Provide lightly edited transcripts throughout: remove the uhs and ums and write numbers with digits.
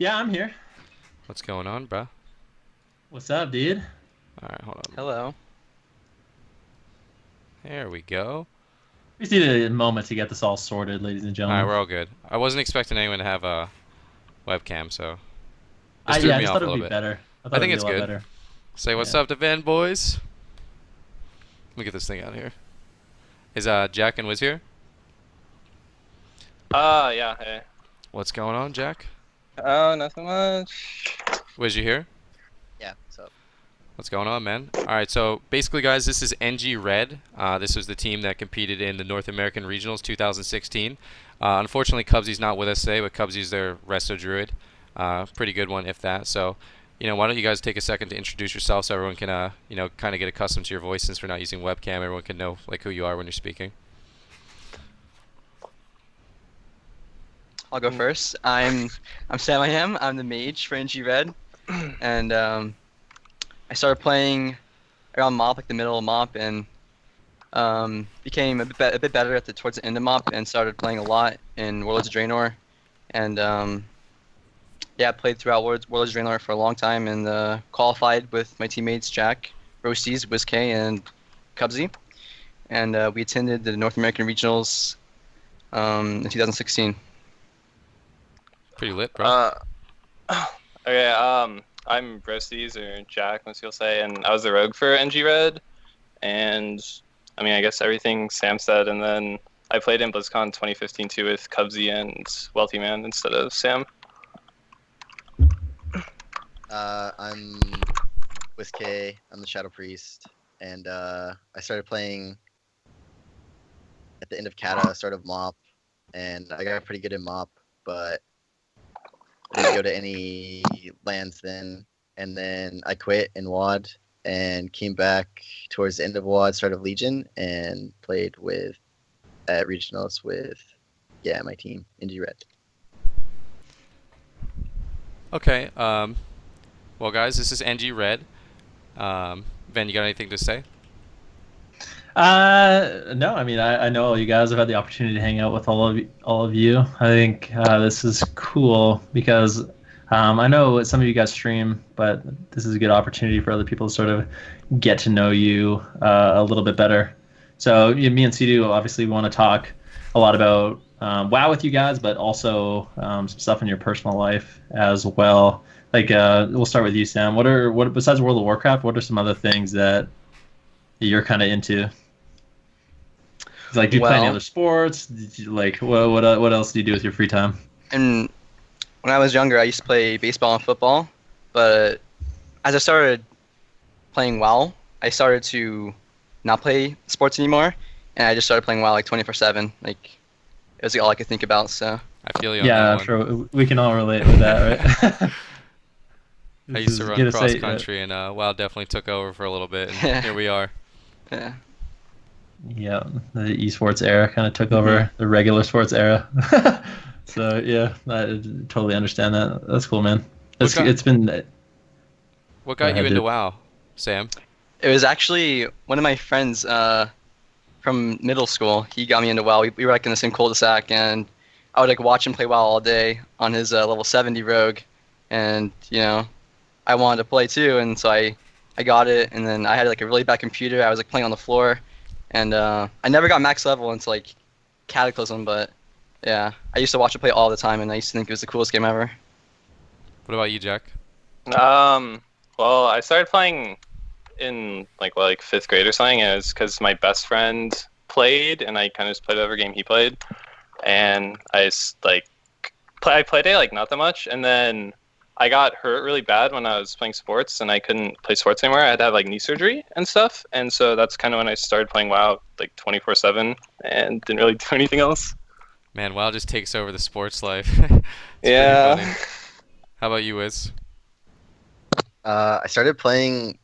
Yeah, I'm here. What's going on, bruh? What's up, dude? All right, hold on. Hello. There we go. We just need a moment to get this all sorted, ladies and All right, gentlemen. we're all good. I wasn't expecting anyone to have a webcam, so just threw Yeah, I me just off thought a it would little be bit. better. I thought I it would think be a it's lot good. better. Say what's Yeah. up to Ven, boys. Let me get this thing out here. Is Jack and Wiz here? Yeah, hey. What's going on, Jack? Oh, nothing much. Wiz, you here? Yeah, what's up? What's going on, man? All right, so basically, guys, this is NG Red. This was the team that competed in the North American Regionals 2016. Unfortunately, Kubzy's not with us today, but Kubzy's their Resto Druid. Pretty good one, if that. So, why don't you guys take a second to introduce yourself so everyone can, kind of get accustomed to your voice since we're not using webcam. Everyone can know like who you are when you're speaking. I'll go first. I'm Samiyam. I'm the mage for NG Red, and I started playing around MOP, like the middle of MOP, and became a bit better towards the end of MOP, and started playing a lot in Warlords of Draenor, and yeah, played throughout Warlords of Draenor for a long time, and qualified with my teammates Jack, Roastyz, Wizk, and Kubzy, and we attended the North American Regionals in 2016. Pretty lit, bro. Okay, I'm Roastyz, or Jack, most people say, and I was the rogue for NG Red, and I guess everything Sam said, and then I played in BlizzCon 2015 too with Kubzy and Wealthy Man instead of Sam. I'm Wizk, I'm the Shadow Priest, and I started playing at the end of Kata, start of MOP, and I got pretty good in MOP, but I didn't go to any lands then, and then I quit in WAD and came back towards the end of WAD, start of Legion, and played at regionals with my team, NG Red. Okay. Well, guys, this is NG Red. Ven, you got anything to say? No, I know all you guys. I've had the opportunity to hang out with all of you. I think this is cool because I know some of you guys stream, but this is a good opportunity for other people to sort of get to know you a little bit better. So me and Cdew obviously want to talk a lot about WoW with you guys, but also some stuff in your personal life as well. Like we'll start with you, Sam. What besides World of Warcraft? What are some other things that you're kind of into? Like, do you play any other sports? Did you, like, what else do you do with your free time? And when I was younger, I used to play baseball and football, but as I started playing WoW, I started to not play sports anymore, and I just started playing WoW like 24/7. Like, it was all I could think about. So I feel you on Yeah, that I'm one. sure we can all relate with that, right? I used to run cross country, and WoW definitely took over for a little bit, and here we are. yeah. Yeah, the esports era kind of took over the regular sports era. So yeah, I totally understand that. That's cool, man. It's been. What got you ahead, into dude. WoW, Sam? It was actually one of my friends from middle school. He got me into WoW. We were like in the same cul-de-sac, and I would like watch him play WoW all day on his level 70 rogue, and I wanted to play too, and so I got it, and then I had like a really bad computer. I was like playing on the floor, and I never got max level until like Cataclysm, but yeah, I used to watch it play all the time, and I used to think it was the coolest game ever. What about you, Jack? Well, I started playing in like fifth grade or something, and it's because my best friend played, and I kind of just played whatever game he played, and I just I played it like not that much, and then I got hurt really bad when I was playing sports, and I couldn't play sports anymore. I had to have like knee surgery and stuff, and so that's kind of when I started playing WoW like 24/7, and didn't really do anything else. Man, WoW just takes over the sports life. It's pretty Yeah. funny. How about you, Wiz? I started playing,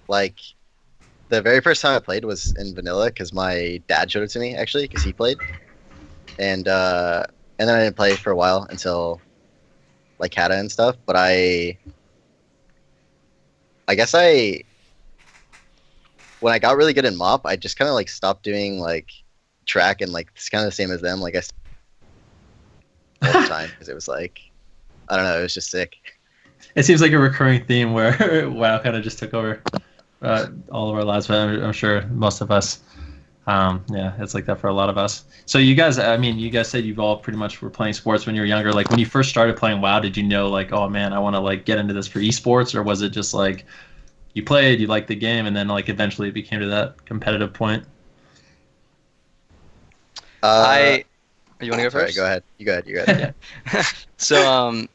like, the very first time I played was in vanilla because my dad showed it to me, actually, because he played. And then I didn't play for a while until, like, Kata and stuff. But I guess when I got really good in MOP, I just kind of, like, stopped doing, like, track, and, like, it's kind of the same as them. Like, all the time, because it was, like, I don't know. It was just sick. It seems like a recurring theme where WoW kind of just took over all of our lives, but I'm sure most of us, yeah, it's like that for a lot of us. So you guys, I mean, you guys said you've all pretty much were playing sports when you were younger. Like when you first started playing WoW, did you know like, oh man, I want to like get into this for esports, or was it just like you played, you liked the game, and then like eventually it became to that competitive point? You want to go Sorry, first? go ahead. You go ahead. You go ahead. So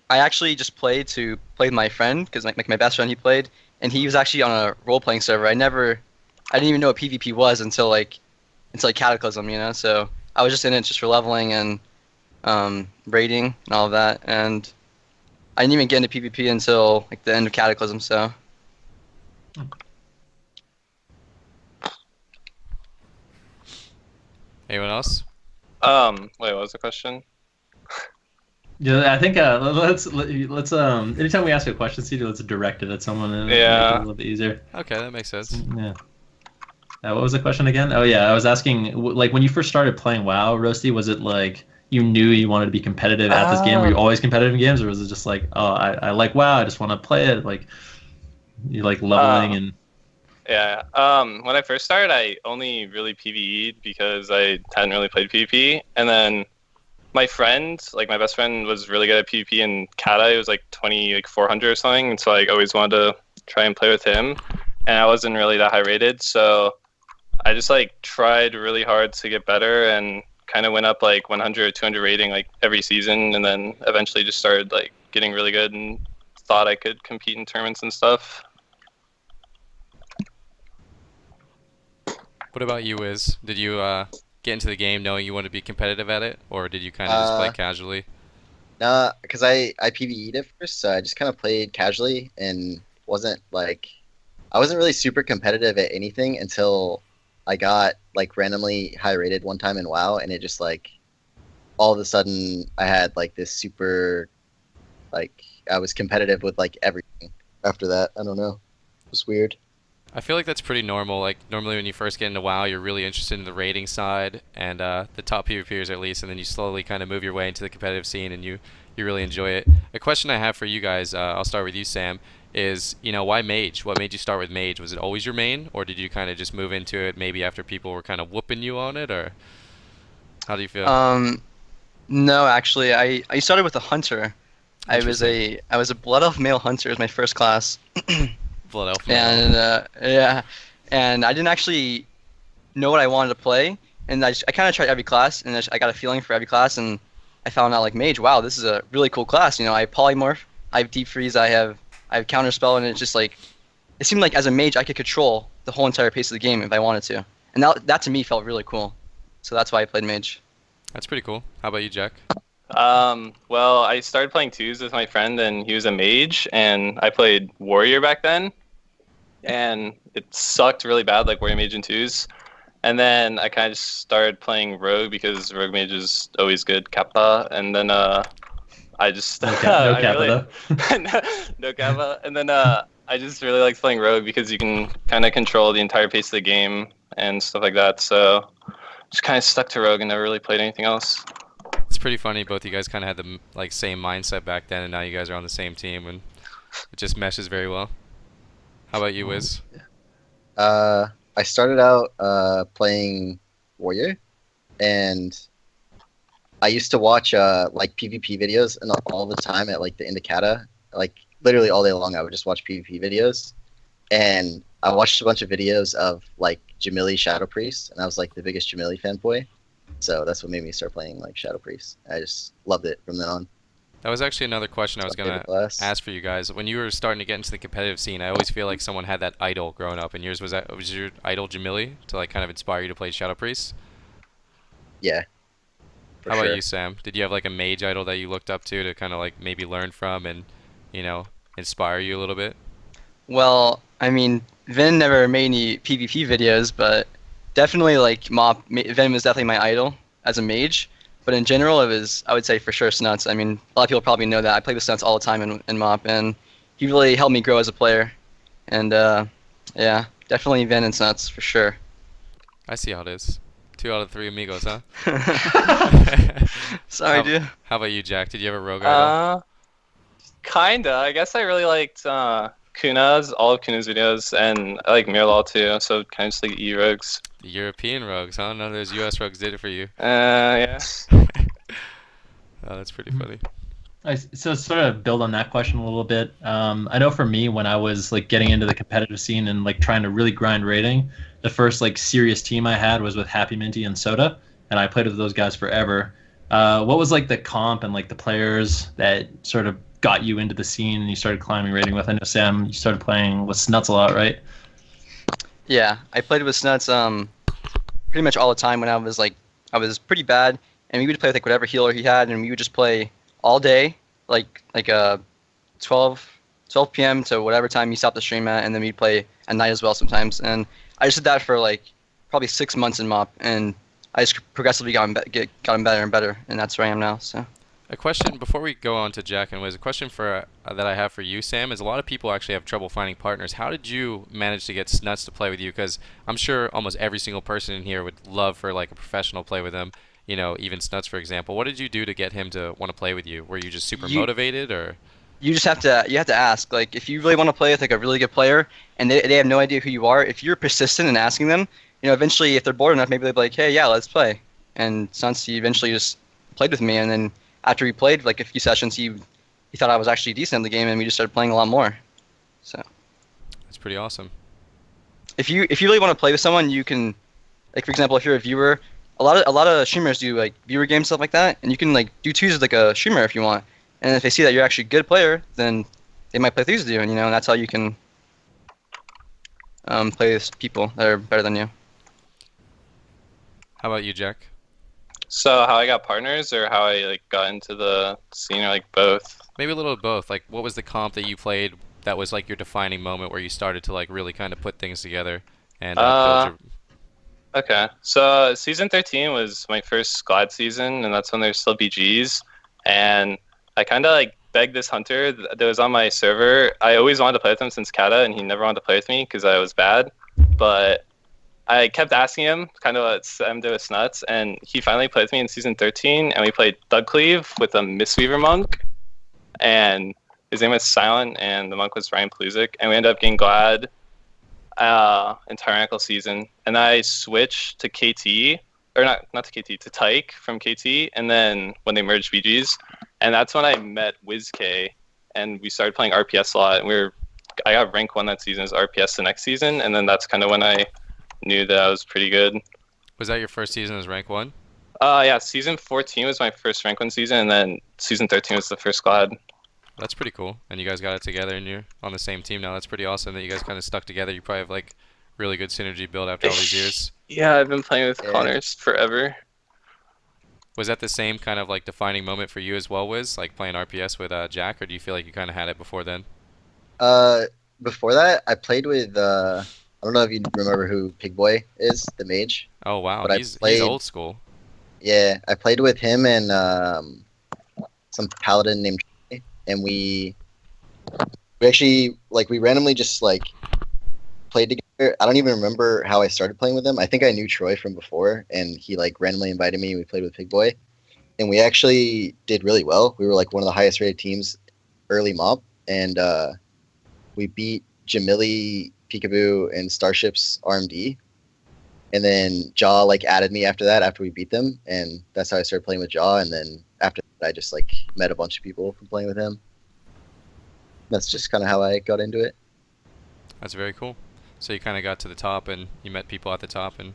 I actually just played to play with my friend because my best friend he played, and he was actually on a role playing server. I didn't even know what PvP was until like Cataclysm, you know. So I was just in it just for leveling and raiding and all of that, and I didn't even get into PvP until like the end of Cataclysm. So. Anyone else? Wait, what was the question? Yeah, I think let's anytime we ask a question, Cdew, let's direct it at someone and make it a little bit easier. Okay, that makes sense. Yeah. What was the question again? Oh yeah, I was asking like when you first started playing WoW, Roasty, was it like you knew you wanted to be competitive at this game? Were you always competitive in games, or was it just like, oh, I like WoW, I just want to play it? Like you like leveling and. Yeah. When I first started, I only really PvE'd because I hadn't really played PvP. And then my friend, like my best friend, was really good at PvP in Kata. It was like 400 or something. And so I always wanted to try and play with him. And I wasn't really that high rated. So I just like tried really hard to get better and kind of went up like 100 or 200 rating like every season. And then eventually just started like getting really good and thought I could compete in tournaments and stuff. What about you, Wiz? Did you get into the game knowing you wanted to be competitive at it, or did you kind of just play casually? Nah, because I PvE'd at first, so I just kind of played casually and wasn't like I wasn't really super competitive at anything until I got like randomly high rated one time in WoW, and it just like all of a sudden I had like this super like I was competitive with like everything after that. I don't know. It was weird. I feel like that's pretty normal. Like normally when you first get into WoW, you're really interested in the raiding side and the top PvPers at least, and then you slowly kind of move your way into the competitive scene and you really enjoy it. A question I have for you guys, I'll start with you, Sam, is why Mage? What made you start with Mage? Was it always your main, or did you kind of just move into it maybe after people were kind of whooping you on it, or how do you feel? No, actually, I started with a hunter. I was a Blood Elf male hunter as my first class. Blood Elf. And yeah, and I didn't actually know what I wanted to play, and I kind of tried every class, and I got a feeling for every class, and I found out like Mage, wow, this is a really cool class. I polymorph, I have deep freeze, I have counterspell, and it's just like it seemed like as a mage I could control the whole entire pace of the game if I wanted to, and that to me felt really cool. So that's why I played Mage. That's pretty cool. How about you, Jack? Well, I started playing twos with my friend, and he was a mage, and I played warrior back then. And it sucked really bad, like warrior mage and twos. And then I kind of just started playing rogue because rogue mage is always good kappa. And then I just no kappa no kappa. And then I just really liked playing rogue because you can kind of control the entire pace of the game and stuff like that. So just kind of stuck to rogue and never really played anything else. It's pretty funny. Both you guys kind of had the same mindset back then, and now you guys are on the same team, and it just meshes very well. How about you, Wiz? I started out playing warrior, and I used to watch like PvP videos and all the time at like the end of Kata. Like literally all day long, I would just watch PvP videos, and I watched a bunch of videos of like Jamili Shadow Priest, and I was like the biggest Jamili fanboy. So that's what made me start playing like Shadow Priest. I just loved it from then on. That was actually another question I was going to ask for you guys. When you were starting to get into the competitive scene, I always feel like someone had that idol growing up, and yours was your idol Jamili to like kind of inspire you to play Shadow Priest? Yeah. How about you, Sam? Did you have like a mage idol that you looked up to kind of like maybe learn from and, inspire you a little bit? Well, I mean, Vin never made any PvP videos, but definitely like Vin was definitely my idol as a mage. But in general, I would say for sure Snuts. I mean, a lot of people probably know that. I play with Snuts all the time in MoP, and he really helped me grow as a player. And yeah, definitely Vin and Snuts for sure. I see how it is. 2 out of 3 amigos, huh? Sorry, dude. How about you, Jack? Did you have a rogue idol? Kinda. I guess I really liked Kuna's, all of Kuna's videos, and I like Miralol too. So kind of just like E-Rogues. The European rogues, huh? None of those US rogues did it for you. Yeah. Oh, that's pretty funny. So sort of build on that question a little bit. I know for me, when I was like getting into the competitive scene and like trying to really grind rating, the first like serious team I had was with Happy Minty and Soda, and I played with those guys forever. What was like the comp and like the players that sort of got you into the scene and you started climbing rating with? I know Sam, you started playing with Snuts a lot, right? Yeah, I played with Snuts pretty much all the time when I was pretty bad, and we would play with like whatever healer he had, and we would just play all day, like 12 p.m. to whatever time he stopped the stream at, and then we'd play at night as well sometimes. And I just did that for like probably 6 months in MOP, and I just progressively gotten better and better, and that's where I am now. So. A question before we go on to Jack and Wiz. A question for that I have for you, Sam, is a lot of people actually have trouble finding partners. How did you manage to get Snuts to play with you? Because I'm sure almost every single person in here would love for like a professional play with him. You know, even Snuts, for example. What did you do to get him to want to play with you? Were you just super motivated, or? You just have to ask. Like, if you really want to play with like a really good player and they have no idea who you are, if you're persistent in asking them, you know, eventually if they're bored enough, maybe they'll be like, hey, yeah, let's play. And since he eventually just played with me, and then after we played like a few sessions, he thought I was actually decent in the game, and we just started playing a lot more. So that's pretty awesome. If you really want to play with someone, you can, like, for example, if you're a viewer, a lot of streamers do like viewer games, stuff like that, and you can like do twos with like a streamer if you want. And if they see that you're actually a good player, then they might play threes with you, and and that's how you can play with people that are better than you. How about you, Jack? So how I got partners, or how I like got into the scene, or like both? Maybe a little of both. Like, what was the comp that you played that was like your defining moment where you started to like really kind of put things together and build your... Okay, so season 13 was my first Glad season, and that's when there's still BGs, and I kind of like begged this hunter that was on my server. I always wanted to play with him since Kata, and he never wanted to play with me because I was bad, but I kept asking him, kind of what Sam did with Snuts, and he finally played with me in season 13, and we played Dougcleave with a Mistweaver monk, and his name was Silent, and the monk was Ryan Plusic, and we ended up getting Glad in Tyrannical season, and I switched to KT, or not to KT, to Tyke from KT, and then when they merged BGs, and that's when I met Wizk, and we started playing RPS a lot, and I got rank 1 that season as RPS the next season, and then that's kind of when I knew that I was pretty good. Was that your first season as rank 1? Yeah, season 14 was my first rank 1 season, and then season 13 was the first Glad. That's pretty cool. And you guys got it together, and you're on the same team now. That's pretty awesome that you guys kind of stuck together. You probably have like really good synergy built after all these years. Yeah, I've been playing with Connors forever. Was that the same kind of like defining moment for you as well, Wiz? Like playing RPS with Jack, or do you feel like you kind of had it before then? Before that, I played with I don't know if you remember who Pigboy is, the mage. Oh wow, but he's old school. Yeah, I played with him and some paladin named Troy, and we actually we randomly just like played together. I don't even remember how I started playing with him. I think I knew Troy from before, and he like randomly invited me. We played with Pigboy, and we actually did really well. We were like one of the highest rated teams early mob, and we beat Jamili, Peekaboo, and Starship's RMD. And then Jaw like added me after that, after we beat them, and that's how I started playing with Jaw. And then after that, I just like met a bunch of people from playing with him. That's just kind of how I got into it. That's very cool. So you kind of got to the top, and you met people at the top, and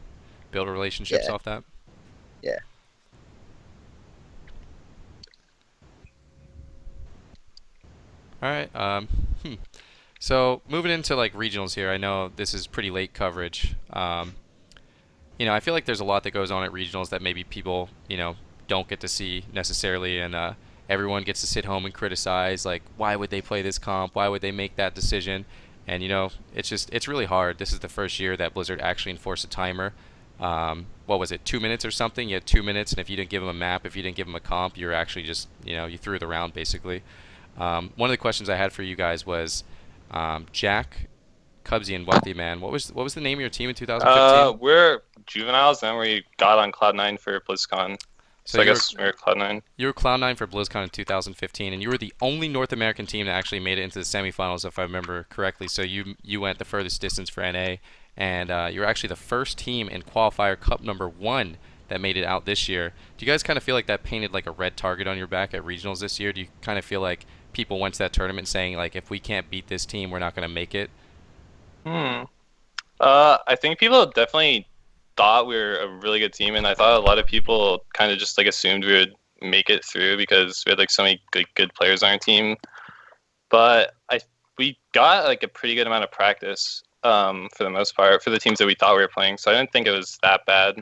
built relationships off that. Yeah. All right. So moving into like regionals here, I know this is pretty late coverage. I feel like there's a lot that goes on at regionals that maybe people, don't get to see necessarily, and everyone gets to sit home and criticize, like, why would they play this comp? Why would they make that decision? And, it's really hard. This is the first year that Blizzard actually enforced a timer. What was it, 2 minutes or something? You had 2 minutes, and if you didn't give them a map, if you didn't give them a comp, you're actually just, you threw the round, basically. One of the questions I had for you guys was, Jack, Kubzy, and Wealthy Man, what was the name of your team in 2015? We're Juveniles, and we got on Cloud9 for BlizzCon. So I guess we're Cloud9. You were Cloud9 for BlizzCon in 2015, and you were the only North American team that actually made it into the semifinals, if I remember correctly. So you went the furthest distance for NA, and you were actually the first team in Qualifier Cup #1 that made it out this year. Do you guys kind of feel like that painted like a red target on your back at regionals this year? Do you kind of feel like people went to that tournament saying, like, if we can't beat this team, we're not going to make it? I think people definitely thought we were a really good team, and I thought a lot of people kind of just like assumed we would make it through because we had like so many good players on our team. But we got like a pretty good amount of practice for the most part for the teams that we thought we were playing, so I didn't think it was that bad.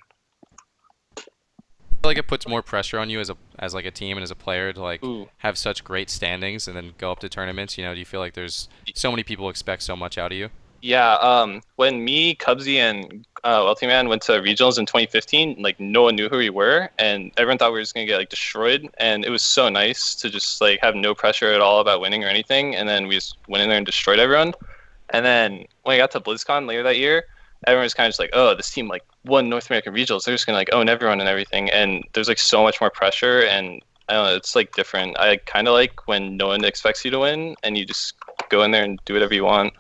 I feel like it puts more pressure on you as like a team and as a player to like have such great standings and then go up to tournaments. You know, do you feel like there's so many people expect so much out of you? Yeah, when me, Kubzy, and Ultiman went to regionals in 2015, like no one knew who we were, and everyone thought we were just gonna get like destroyed. And it was so nice to just like have no pressure at all about winning or anything. And then we just went in there and destroyed everyone. And then when I got to BlizzCon later that year, everyone was kind of just like, oh, this team like won North American regionals. They're just gonna like own everyone and everything. And there's like so much more pressure, and I don't know, it's like different. I kind of like when no one expects you to win, and you just go in there and do whatever you want.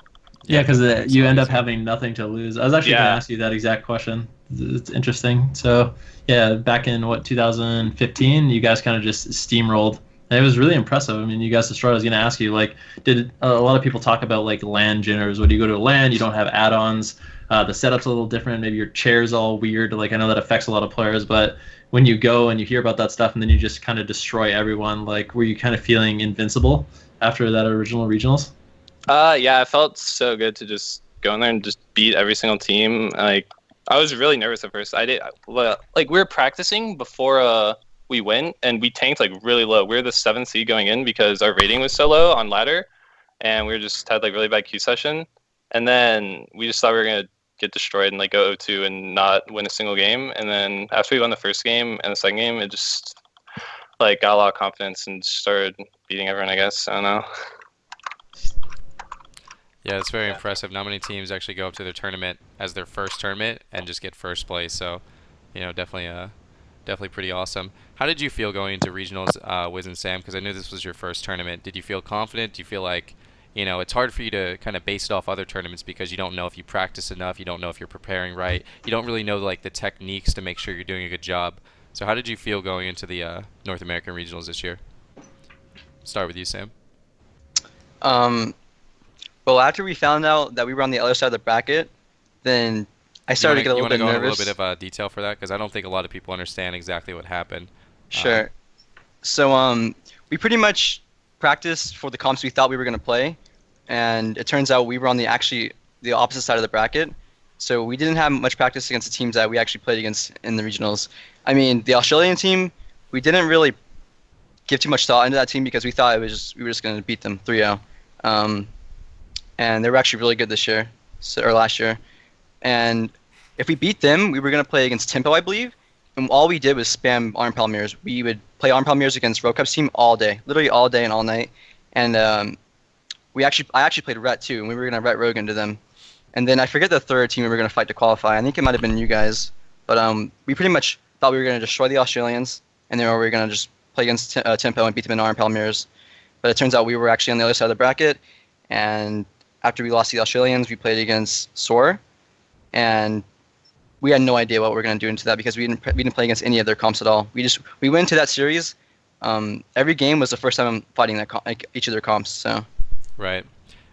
Yeah, because you end up having nothing to lose. I was actually going to ask you that exact question. It's interesting. So, yeah, back in, 2015, you guys kind of just steamrolled. And it was really impressive. I mean, you guys destroyed. I was going to ask you, like, did a lot of people talk about, like, LAN jitters? When you go to a LAN, you don't have add-ons. The setup's a little different. Maybe your chair's all weird. Like, I know that affects a lot of players. But when you go and you hear about that stuff and then you just kind of destroy everyone, like, were you kind of feeling invincible after that original regionals? Yeah, it felt so good to just go in there and just beat every single team. Like, I was really nervous at first. We were practicing before we went, and we tanked like really low. We were the 7th seed going in because our rating was so low on ladder, and we just had like really bad Q session. And then we just thought we were gonna get destroyed and like go 0-2 and not win a single game. And then after we won the first game and the second game, it just like got a lot of confidence and just started beating everyone. I guess, I don't know. Yeah, it's very impressive. Not many teams actually go up to their tournament as their first tournament and just get first place. So, you know, definitely pretty awesome. How did you feel going into regionals, Wiz and Sam? Because I knew this was your first tournament. Did you feel confident? Do you feel like, you know, it's hard for you to kind of base it off other tournaments because you don't know if you practice enough, you don't know if you're preparing right, you don't really know like the techniques to make sure you're doing a good job. So how did you feel going into the North American regionals this year? Start with you, Sam. Well, after we found out that we were on the other side of the bracket, then I started to get a little bit nervous. You want to go into a little bit of detail for that? Because I don't think a lot of people understand exactly what happened. Sure. So we pretty much practiced for the comps we thought we were going to play, and it turns out we were on the opposite side of the bracket. So we didn't have much practice against the teams that we actually played against in the regionals. I mean, the Australian team, we didn't really give too much thought into that team because we thought we were just going to beat them 3-0. And they were actually really good this year, or last year. And if we beat them, we were going to play against Tempo, I believe. And all we did was spam Arm Palmiers. We would play Arm Palmiers against Rokup's team all day, literally all day and all night. And I actually played Ret too, and we were going to Ret Rogue into them. And then I forget the third team we were going to fight to qualify. I think it might have been you guys. But we pretty much thought we were going to destroy the Australians, and then we were going to just play against Tempo and beat them in Arm Palmiers. But it turns out we were actually on the other side of the bracket, and after we lost to the Australians, we played against Soar, and we had no idea what we were going to do into that because we didn't play against any of their comps at all. We went into that series. Every game was the first time I'm fighting each of their comps. So. Right.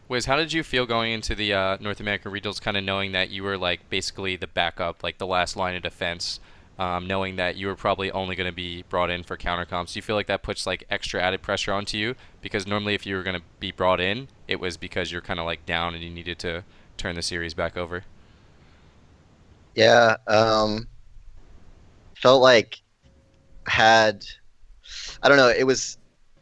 Wiz, how did you feel going into the North American regionals, kind of knowing that you were like basically the backup, like the last line of defense, knowing that you were probably only going to be brought in for counter comps? Do you feel like that puts like extra added pressure onto you? Because normally if you were going to be brought in, it was because you're kind of like down and you needed to turn the series back over. Yeah, felt like I don't know,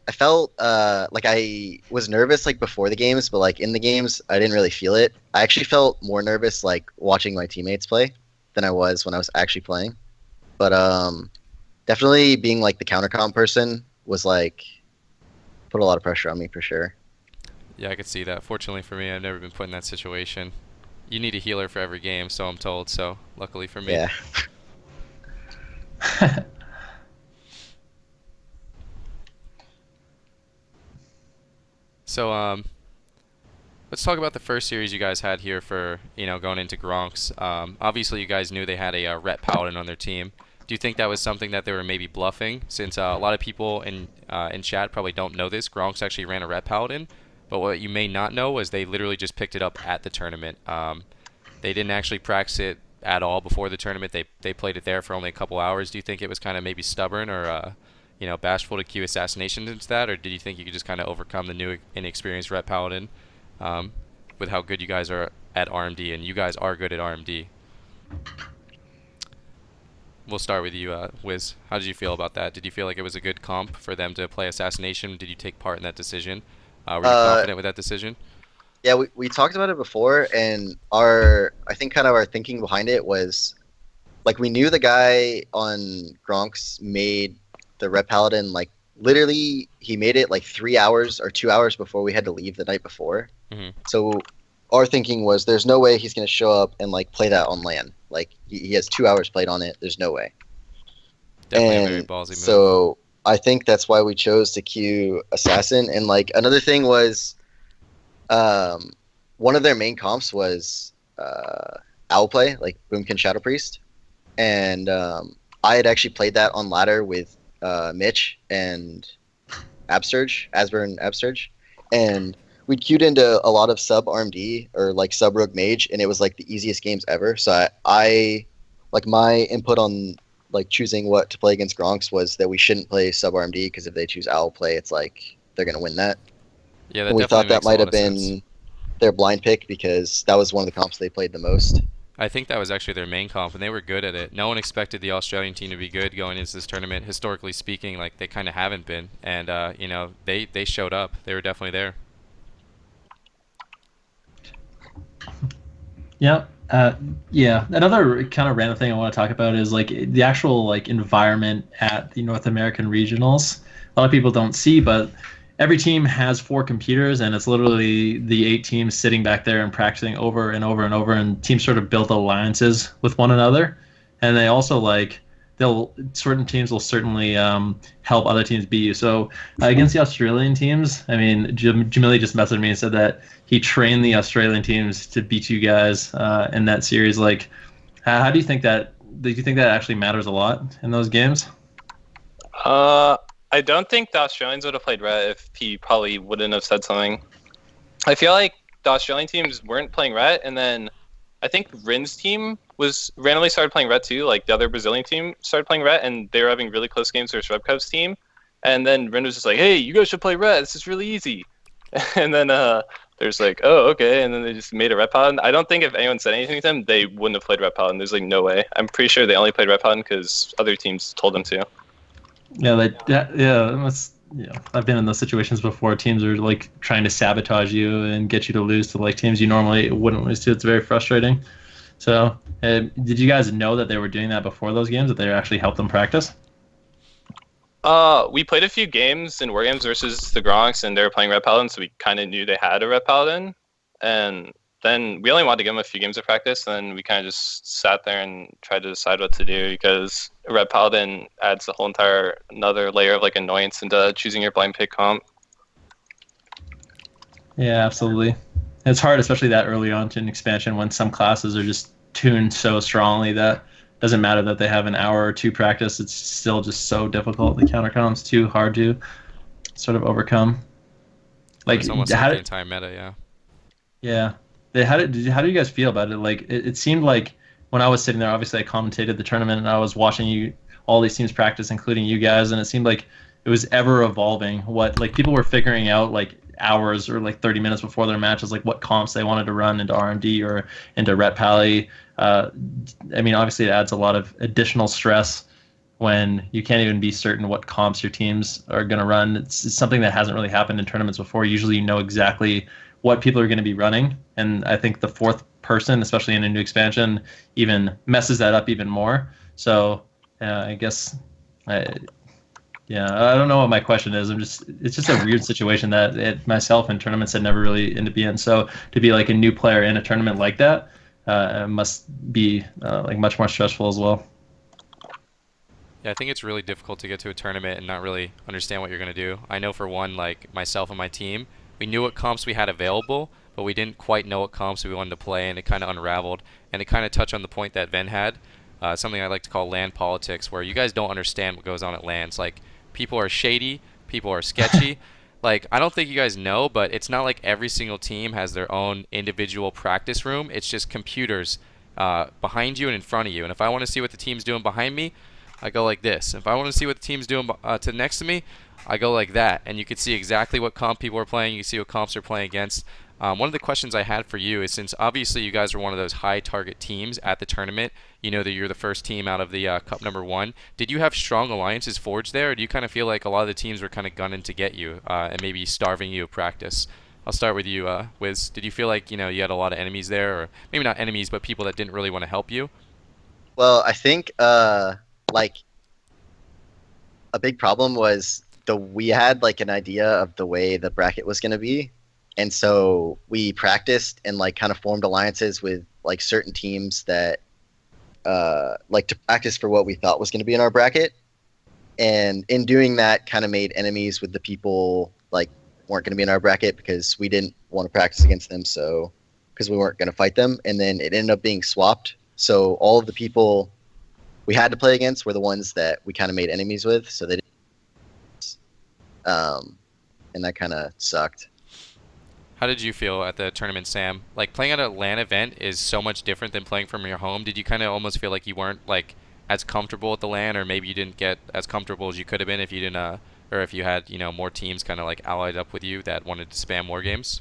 I felt like I was nervous like before the games, but like in the games I didn't really feel it. I actually felt more nervous like watching my teammates play than I was when I was actually playing. But definitely being like the countercom person was like put a lot of pressure on me for sure. Yeah, I could see that. Fortunately for me, I've never been put in that situation. You need a healer for every game, so I'm told. So luckily for me. Yeah. So let's talk about the first series you guys had here for going into Gronks. Obviously, you guys knew they had a Ret Paladin on their team. Do you think that was something that they were maybe bluffing? Since a lot of people in chat probably don't know this, Gronks actually ran a Ret Paladin, but what you may not know is they literally just picked it up at the tournament. They didn't actually practice it at all before the tournament. They played it there for only a couple hours. Do you think it was kind of maybe stubborn or bashful to cue assassination into that, or did you think you could just kind of overcome the new inexperienced Ret Paladin with how good you guys are at RMD, and you guys are good at RMD? We'll start with you, Wiz. How did you feel about that? Did you feel like it was a good comp for them to play assassination? Did you take part in that decision? Were you confident with that decision? Yeah, we talked about it before, and I think kind of our thinking behind it was, like, we knew the guy on Gronks made the Ret Paladin, like, literally he made it like 3 hours or 2 hours before we had to leave the night before. Mm-hmm. So our thinking was, there's no way he's going to show up and like play that on LAN. Like, he has 2 hours played on it. There's no way. Definitely and a very ballsy move. So I think that's why we chose to queue Assassin. And like another thing was, one of their main comps was Owl Play, like Boomkin Shadow Priest. And I had actually played that on ladder with Mitch and Asburn Absturge. And we'd queued into a lot of sub RMD or like sub Rogue Mage, and it was like the easiest games ever. So I like, my input on like choosing what to play against Gronks was that we shouldn't play sub RMD, because if they choose Owl Play, it's like they're gonna win that. Yeah, that and we thought definitely that makes a might lot have of been sense. their blind pick, because that was one of the comps they played the most. I think that was actually their main comp, and they were good at it. No one expected the Australian team to be good going into this tournament. Historically speaking, like, they kind of haven't been, and they showed up. They were definitely there. Yeah. Yeah. Another kind of random thing I want to talk about is like the actual like environment at the North American regionals. A lot of people don't see, but every team has 4 computers, and it's literally the 8 teams sitting back there and practicing over and over and over, and teams sort of build alliances with one another. And they also like, certain teams will certainly help other teams beat you. So against the Australian teams, I mean, Jamili just messaged me and said that he trained the Australian teams to beat you guys in that series. Like, how do you think that? Do you think that actually matters a lot in those games? I don't think the Australians would have played Ret if he probably wouldn't have said something. I feel like the Australian teams weren't playing Ret, and then I think Rin's team was randomly started playing Ret too. Like, the other Brazilian team started playing Ret, and they were having really close games versus Rebcov's team. And then Rin was just like, "Hey, you guys should play Ret. This is really easy." And then there's like, "Oh, okay." And then they just made a Ret Paladin. I don't think if anyone said anything to them, they wouldn't have played Ret Paladin. There's like no way. I'm pretty sure they only played Ret Paladin because other teams told them to. Yeah, I've been in those situations before. Teams are like trying to sabotage you and get you to lose to like teams you normally wouldn't lose to. It's very frustrating. So, did you guys know that they were doing that before those games? That they actually helped them practice? We played a few games in War Games versus the Gronks, and they were playing Ret Paladin, so we kind of knew they had a Ret Paladin. And then we only wanted to give them a few games of practice, and then we kind of just sat there and tried to decide what to do, because Ret Paladin adds a whole entire another layer of like annoyance into choosing your blind pick comp. Yeah, absolutely. It's hard, especially that early on in expansion, when some classes are just tuned so strongly that it doesn't matter that they have an hour or 2 practice. It's still just so difficult. The counter comp's too hard to sort of overcome. Like, it's almost like the entire meta, yeah. Yeah. How do you guys feel about it? Like, it seemed like when I was sitting there, obviously I commentated the tournament, and I was watching all these teams practice, including you guys, and it seemed like it was ever evolving. What, like, people were figuring out like hours or like 30 minutes before their matches, like what comps they wanted to run into RMD or into Ret Pally. I mean, obviously it adds a lot of additional stress when you can't even be certain what comps your teams are going to run. It's something that hasn't really happened in tournaments before. Usually you know exactly what people are going to be running, and I think the 4th person, especially in a new expansion, even messes that up even more. So I guess I don't know what my question is. It's just a weird situation that myself in tournaments had never really ended up in. So to be like a new player in a tournament like that must be like much more stressful as well. Yeah, I think it's really difficult to get to a tournament and not really understand what you're going to do. I know for one, like myself and my team, we knew what comps we had available, but we didn't quite know what comps we wanted to play, and it kind of unraveled. And it kind of touched on the point that Ven had, something I like to call LAN politics, where you guys don't understand what goes on at LANs. Like, people are shady, people are sketchy. Like, I don't think you guys know, but it's not like every single team has their own individual practice room. It's just computers behind you and in front of you. And if I want to see what the team's doing behind me, I go like this. If I want to see what the team's doing to next to me, I go like that. And you can see exactly what comp people are playing. You can see what comps are playing against. One of the questions I had for you is, since obviously you guys were one of those high target teams at the tournament, you know that you're the first team out of the Cup #1. Did you have strong alliances forged there, or do you kind of feel like a lot of the teams were kind of gunning to get you and maybe starving you of practice? I'll start with you, Wiz. Did you feel like you had a lot of enemies there, or maybe not enemies, but people that didn't really want to help you? Well, I think like a big problem was we had like an idea of the way the bracket was going to be, and so we practiced and like kind of formed alliances with like certain teams that like to practice for what we thought was going to be in our bracket, and in doing that kind of made enemies with the people like weren't going to be in our bracket because we didn't want to practice against them, so because we weren't going to fight them. And then it ended up being swapped, so all of the people we had to play against were the ones that we kind of made enemies with, so they didn't, and that kind of sucked. How did you feel at the tournament, Sam? Like, playing at a LAN event is so much different than playing from your home. Did you kind of almost feel like you weren't like as comfortable at the LAN, or maybe you didn't get as comfortable as you could have been if you didn't, or if you had more teams kind of like allied up with you that wanted to spam more games?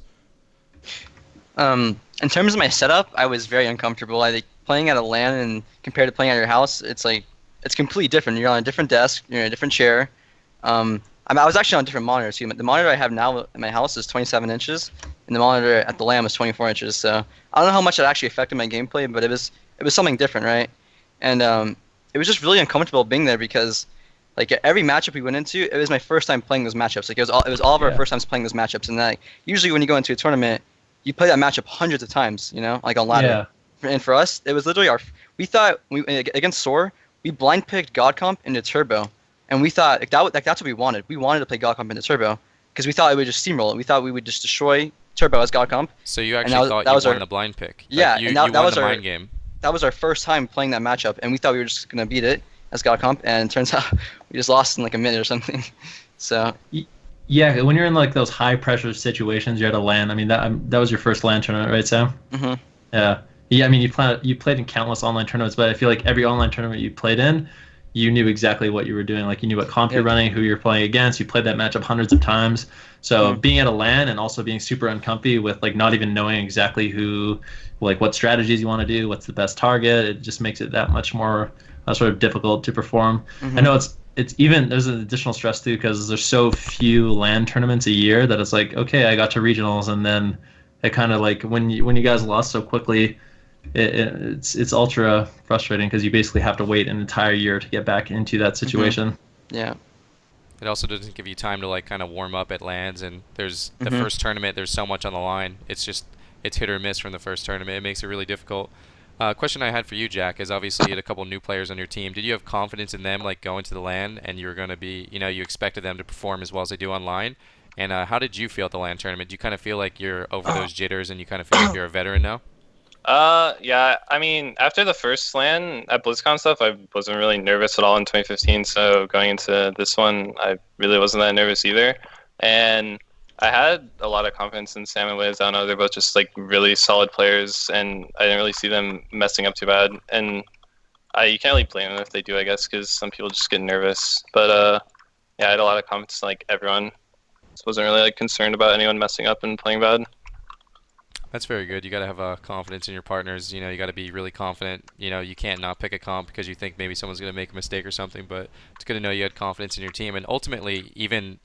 In terms of my setup, I was very uncomfortable. I think playing at a LAN and compared to playing at your house, it's completely different. You're on a different desk, you're in a different chair. I was actually on different monitors too. The monitor I have now in my house is 27 inches, and the monitor at the LAN was 24 inches. So I don't know how much that actually affected my gameplay, but it was something different, right? And it was just really uncomfortable being there because like every matchup we went into, it was my first time playing those matchups. Like it was all of our first times playing those matchups, and like usually when you go into a tournament, you play that matchup hundreds of times, like on ladder. Yeah. And for us, it was literally we thought against Soar, we blind picked God Comp into Turbo. And we thought that's what we wanted. We wanted to play God Comp into Turbo because we thought it would just steamroll it. We thought we would just destroy Turbo as God Comp. So you actually thought you won the blind pick. Yeah, like and that was our mind game. That was our first time playing that matchup, and we thought we were just gonna beat it as God Comp, and it turns out we just lost in like a minute or something. So. Yeah, when you're in like those high pressure situations, you're at a LAN. I mean, that was your first LAN tournament, right, Sam? Mm-hmm. Yeah. Yeah, I mean, you played in countless online tournaments, but I feel like every online tournament you played in, you knew exactly what you were doing. Like, you knew what comp you're running, who you're playing against. You played that matchup hundreds of times. So being at a LAN and also being super uncomfy with like not even knowing exactly what strategies you want to do, what's the best target, it just makes it that much more sort of difficult to perform. Mm-hmm. I know it's even, there's an additional stress too because there's so few LAN tournaments a year that it's like, okay, I got to regionals, and then it kind of like when you guys lost so quickly, it's ultra frustrating because you basically have to wait an entire year to get back into that situation. Mm-hmm. Yeah. It also doesn't give you time to like kind of warm up at LANs, and there's the first tournament, there's so much on the line. It's hit or miss from the first tournament. It makes it really difficult. Question I had for you, Jack, is obviously you had a couple new players on your team. Did you have confidence in them like going to the LAN, and you were going to be, you expected them to perform as well as they do online? And how did you feel at the LAN tournament? Do you kind of feel like you're over those jitters and you kind of feel like you're a veteran now? Yeah, I mean, after the first LAN at BlizzCon stuff, I wasn't really nervous at all in 2015, so going into this one, I really wasn't that nervous either. And I had a lot of confidence in Sam and Wiz. I don't know, they're both just like really solid players, and I didn't really see them messing up too bad. And you can't really blame them if they do, I guess, because some people just get nervous. But yeah, I had a lot of confidence in like everyone. Just wasn't really like concerned about anyone messing up and playing bad. That's very good. You got to have confidence in your partners. You got to be really confident. You can't not pick a comp because you think maybe someone's going to make a mistake or something. But it's good to know you had confidence in your team. And ultimately, even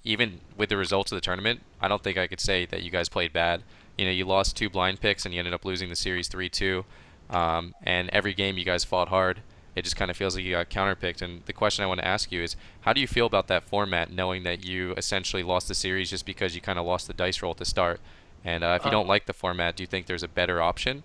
with the results of the tournament, I don't think I could say that you guys played bad. You lost 2 blind picks and you ended up losing the series 3-2. And every game you guys fought hard. It just kind of feels like you got counterpicked. And the question I want to ask you is, how do you feel about that format, knowing that you essentially lost the series just because you kind of lost the dice roll at the start? And if you don't like the format, do you think there's a better option?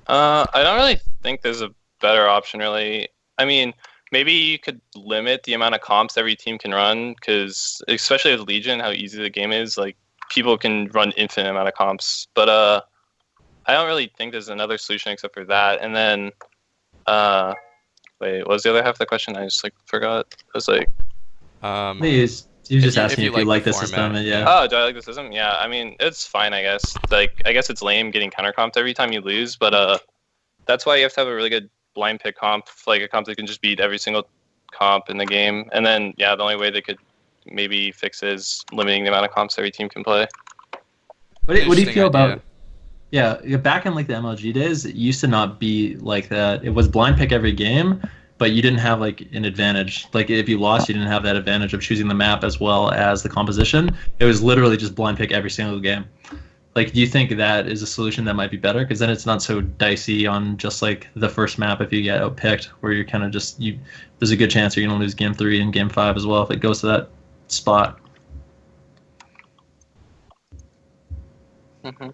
I don't really think there's a better option, really. I mean, maybe you could limit the amount of comps every team can run, because especially with Legion, how easy the game is, like people can run infinite amount of comps. But I don't really think there's another solution except for that. And then wait, what was the other half of the question? I just like forgot. It was like You just asking if you like the format, system, and yeah. oh, do I like the system? Yeah, I mean it's fine, I guess. Like I guess it's lame getting counter comped every time you lose, but that's why you have to have a really good blind pick comp, like a comp that can just beat every single comp in the game. And then yeah, the only way they could maybe fix it is limiting the amount of comps every team can play. What do you feel about? Yeah, back in like the MLG days, it used to not be like that. It was blind pick every game, but you didn't have like an advantage. Like if you lost, you didn't have that advantage of choosing the map as well as the composition. It was literally just blind pick every single game. Like, do you think that is a solution that might be better? Because then it's not so dicey on just like the first map if you get outpicked, where you're kind of just there's a good chance you're gonna lose game 3 and game 5 as well if it goes to that spot. Mm-hmm.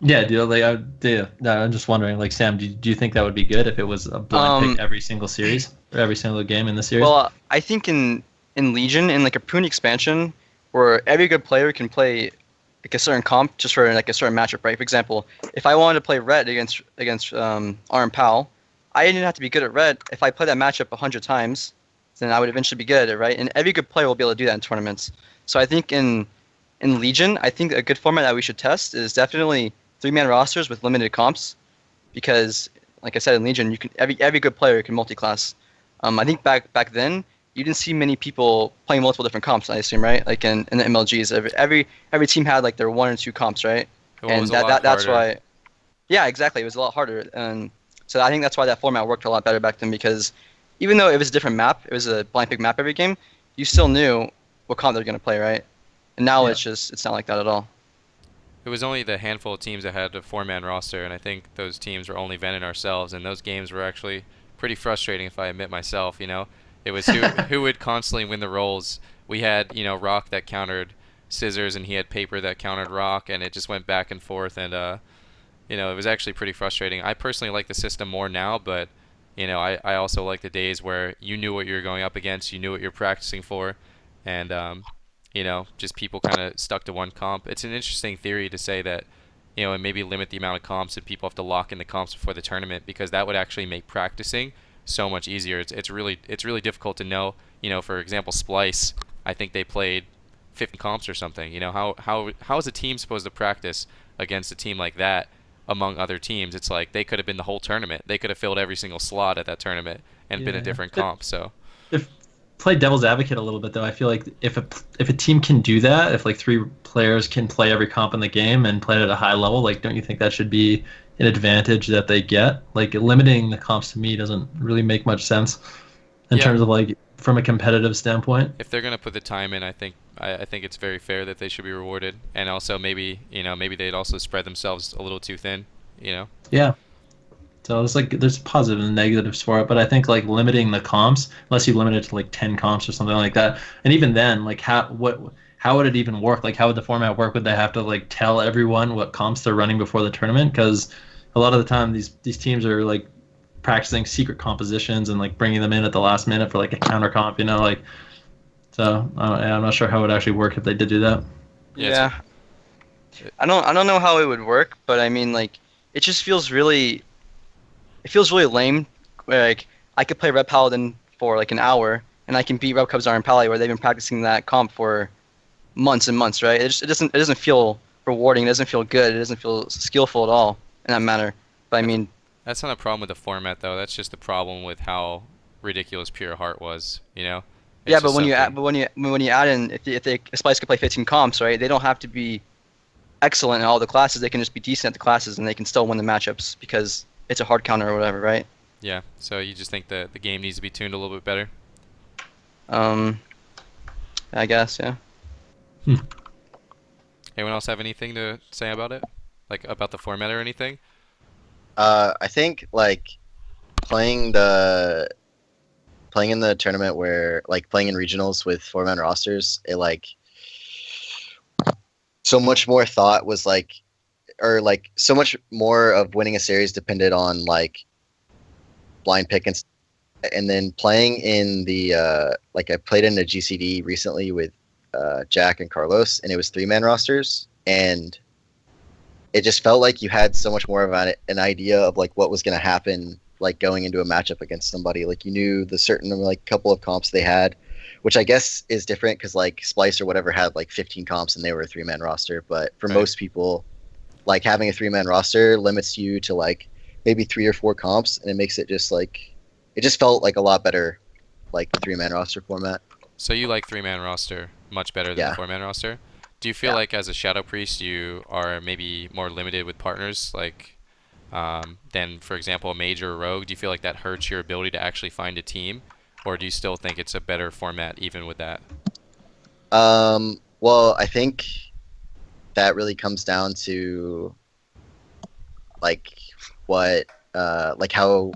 Yeah, I'm just wondering, like, Sam, do you think that would be good if it was a blind pick every single series or every single game in the series? Well, I think in Legion, in like a Pune expansion, where every good player can play like a certain comp just for like a certain matchup, right? For example, if I wanted to play Red against Arm Pal, I didn't have to be good at Red. If I played that matchup 100 times, then I would eventually be good at it, right? And every good player will be able to do that in tournaments. So I think in Legion, I think a good format that we should test is definitely 3-man rosters with limited comps, because, like I said, in Legion, you can every good player can multi-class. I think back then you didn't see many people playing multiple different comps. I assume, right? Like in the MLGs, every team had like their 1 or 2 comps, right? And that's why. Yeah, exactly. It was a lot harder, and so I think that's why that format worked a lot better back then, because even though it was a different map, it was a blind pick map every game, you still knew what comp they were gonna play, right? And now it's not like that at all. It was only the handful of teams that had a 4-man roster, and I think those teams were only Ven and ourselves, and those games were actually pretty frustrating, if I admit myself. You know, it was who would constantly win the roles. We had Rock that countered Scissors, and he had Paper that countered Rock, and it just went back and forth, and it was actually pretty frustrating. I personally like the system more now, but I also like the days where you knew what you were going up against, you knew what you're practicing for, and just people kind of stuck to one comp. It's an interesting theory to say that, and maybe limit the amount of comps and people have to lock in the comps before the tournament, because that would actually make practicing so much easier. It's really difficult to know. For example, Splice, I think they played 50 comps or something. How is a team supposed to practice against a team like that among other teams? It's like they could have been the whole tournament. They could have filled every single slot at that tournament and been a different comp. So. Play devil's advocate a little bit, though. I feel like if a team can do that, if like 3 players can play every comp in the game and play it at a high level, like, don't you think that should be an advantage that they get? Like, limiting the comps to me doesn't really make much sense in terms of like from a competitive standpoint. If they're gonna put the time in, I think it's very fair that they should be rewarded, and also maybe they'd also spread themselves a little too thin. Yeah. So it's like there's positives and negatives for it, but I think like limiting the comps, unless you limit it to like 10 comps or something like that, and even then, like how would it even work? Like how would the format work? Would they have to like tell everyone what comps they're running before the tournament? Because a lot of the time these teams are like practicing secret compositions and like bringing them in at the last minute for like a counter comp, like. So I'm not sure how it would actually work if they did do that. Yeah. I don't know how it would work, but I mean, like, it just feels really. It feels really lame. Where, like, I could play Red Paladin for like an hour, and I can beat Red Kubzy and Pally, where they've been practicing that comp for months and months, right? It doesn't feel rewarding. It doesn't feel good. It doesn't feel skillful at all in that manner. But I mean, that's not a problem with the format, though. That's just the problem with how ridiculous Pure Heart was. Yeah, but when you add in, if Spice could play 15 comps, right? They don't have to be excellent in all the classes. They can just be decent at the classes, and they can still win the matchups because it's a hard counter or whatever, right? Yeah. So you just think that the game needs to be tuned a little bit better? I guess, yeah. Anyone else have anything to say about it? Like about the format or anything? I think like playing in the tournament where like playing in regionals with 4-man rosters, it like so much more thought was like. Or like so much more of winning a series depended on like blind pick and then playing in the like I played in a GCD recently with Jack and Carlos, and it was 3-man rosters, and it just felt like you had so much more of an idea of like what was going to happen, like going into a matchup against somebody. Like you knew the certain like couple of comps they had, which I guess is different because like Splice or whatever had like 15 comps and they were a 3-man roster. But for most people, like having a 3-man roster limits you to like maybe 3 or 4 comps, and it makes it just like it just felt like a lot better, like the 3-man roster format. So you like 3-man roster much better than the 4-man roster? Do you feel like as a Shadow Priest you are maybe more limited with partners, like than, for example, a Mage or a Rogue? Do you feel like that hurts your ability to actually find a team, or do you still think it's a better format even with that? Well, I think that really comes down to like what like how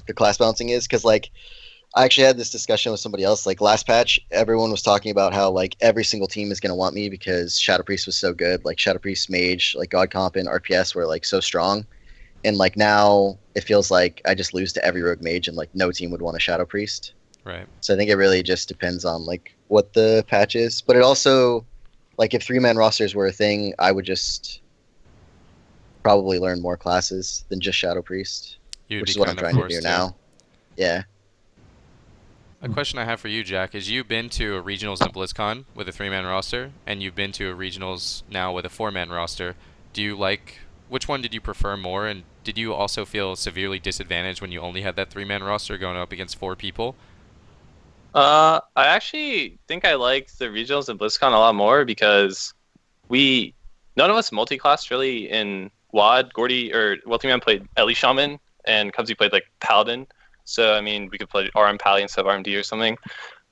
the class balancing is, because like I actually had this discussion with somebody else. Like last patch, everyone was talking about how like every single team is going to want me because Shadow Priest was so good. Like Shadow Priest, Mage, like God Comp, and RPS were like so strong. And like now it feels like I just lose to every Rogue Mage, and like no team would want a Shadow Priest. Right. So I think it really just depends on like what the patch is. But it also, like if 3-man rosters were a thing, I would just probably learn more classes than just Shadow Priest, which is what I'm trying to do now. Yeah. A question I have for you, Jack, is you've been to a regionals in BlizzCon with a 3-man roster, and you've been to a regionals now with a 4-man roster. Do you like, which one did you prefer more, and did you also feel severely disadvantaged when you only had that 3-man roster going up against 4 people? I actually think I liked the regionals in BlizzCon a lot more because none of us multi-classed really in WoD. Gordy or 3-man played Ellie Shaman, and Kubzy played like Paladin. So, I mean, we could play RM Pally instead of RMD or something.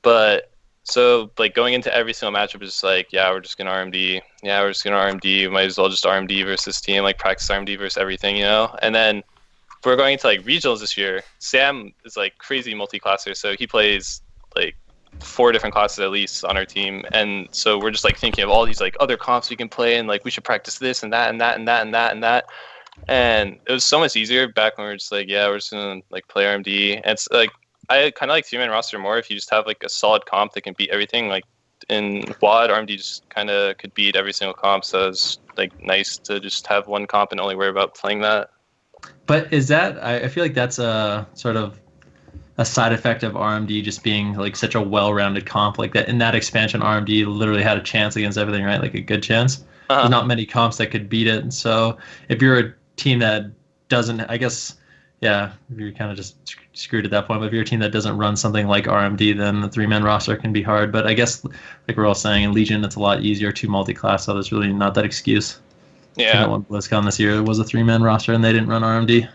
But, so, like, going into every single matchup is just like, yeah, we're just going to RMD. Yeah, we're just going to RMD. Might as well just RMD versus team, like, practice RMD versus everything, you know? And then, if we're going into, like, regionals this year, Sam is, like, crazy multi-classer. So, he plays, like, 4 different classes at least on our team. And so, we're just, like, thinking of all these, like, other comps we can play. And, like, we should practice this and that and that and that and that and that. And it was so much easier back when we were just like, yeah, we're just gonna like play RMD. And it's like I kind of like 3-man roster more if you just have like a solid comp that can beat everything. Like in WoD, RMD just kind of could beat every single comp, so it's like nice to just have one comp and only worry about playing that. But is that, I feel like that's a sort of a side effect of RMD just being like such a well-rounded comp. Like that in that expansion, RMD literally had a chance against everything, right? Like a good chance. There's not many comps that could beat it. And so if you're a team that doesn't, I guess, yeah, you're kind of just screwed at that point. But if you're a team that doesn't run something like RMD, then the 3-man roster can be hard. But I guess, like we're all saying, in Legion, it's a lot easier to multi-class, so there's really not that excuse. Yeah. When BlizzCon this year was a 3-man roster, and they didn't run RMD.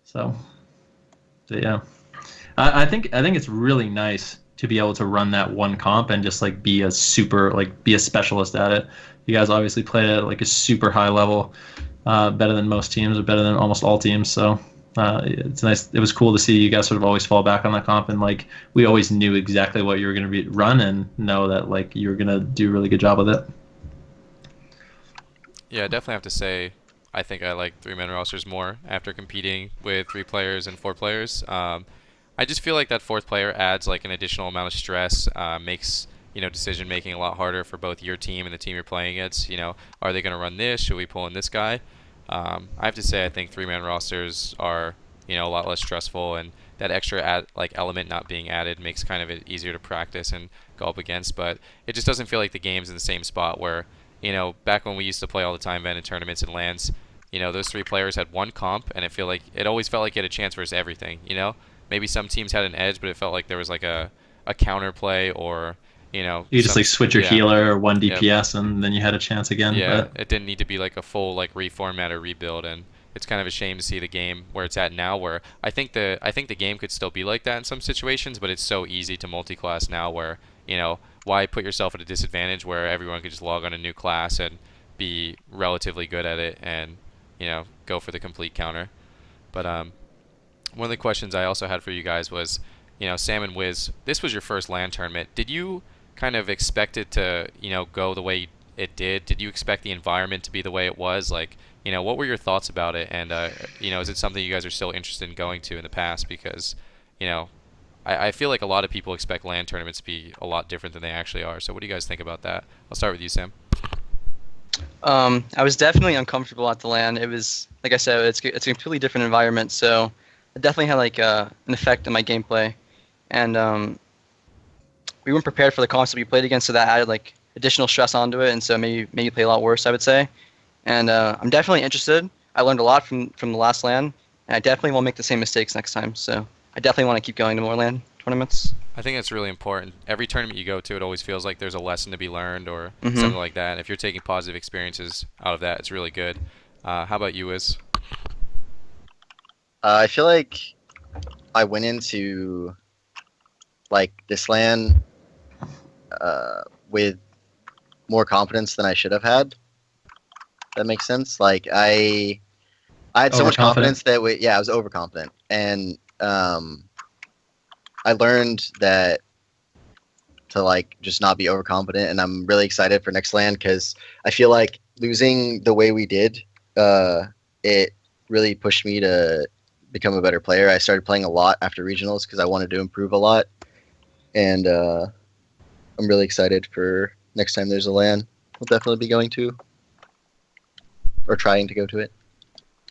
So yeah, I think it's really nice to be able to run that one comp and just like be a specialist at it. You guys obviously play at like a super high level. Better than most teams, or better than almost all teams. So it's nice. It was cool to see you guys sort of always fall back on that comp, and like we always knew exactly what you were going to run, and know that like you were going to do a really good job with it. Yeah, I definitely have to say, I think I like 3-man rosters more after competing with 3 players and 4 players. I just feel like that 4th player adds like an additional amount of stress, makes decision making a lot harder for both your team and the team you're playing against. Are they going to run this? Should we pull in this guy? I have to say I think 3-man rosters are a lot less stressful, and that extra element not being added makes kind of it easier to practice and go up against. But it just doesn't feel like the game's in the same spot where back when we used to play all the time in tournaments and LANs, those 3 players had one comp, and it always felt like you had a chance versus everything. Maybe some teams had an edge, but it felt like there was like a counter play, or you just like switch your healer or 1 DPS, and then you had a chance again. Yeah, it didn't need to be like a full like reformat or rebuild, and it's kind of a shame to see the game where it's at now, where I think the game could still be like that in some situations, but it's so easy to multi-class now where why put yourself at a disadvantage where everyone could just log on a new class and be relatively good at it and go for the complete counter. But one of the questions I also had for you guys was, Sam and Wiz, this was your first LAN tournament. Did you kind of expect it to, go the way it did? Did you expect the environment to be the way it was? Like, what were your thoughts about it? And, is it something you guys are still interested in going to in the past? Because, I feel like a lot of people expect LAN tournaments to be a lot different than they actually are. So what do you guys think about that? I'll start with you, Sam. I was definitely uncomfortable at the LAN. It was, like I said, it's a completely different environment, so it definitely had like an effect on my gameplay. And we weren't prepared for the comps that we played against, so that added like additional stress onto it, and so maybe made you play a lot worse, I would say. And I'm definitely interested. I learned a lot from the last LAN, and I definitely won't make the same mistakes next time. So I definitely want to keep going to more LAN tournaments. I think that's really important. Every tournament you go to, it always feels like there's a lesson to be learned or Mhm. something like that. And if you're taking positive experiences out of that, it's really good. How about you, Wiz? I feel like I went into like this LAN with more confidence than I should have had. That makes sense. Like I had so much confidence that I was overconfident, and I learned that to like just not be overconfident, and I'm really excited for next LAN because I feel like losing the way we did, it really pushed me to become a better player. I started playing a lot after regionals because I wanted to improve a lot, and I'm really excited for next time there's a LAN. We'll definitely be going to or trying to go to it.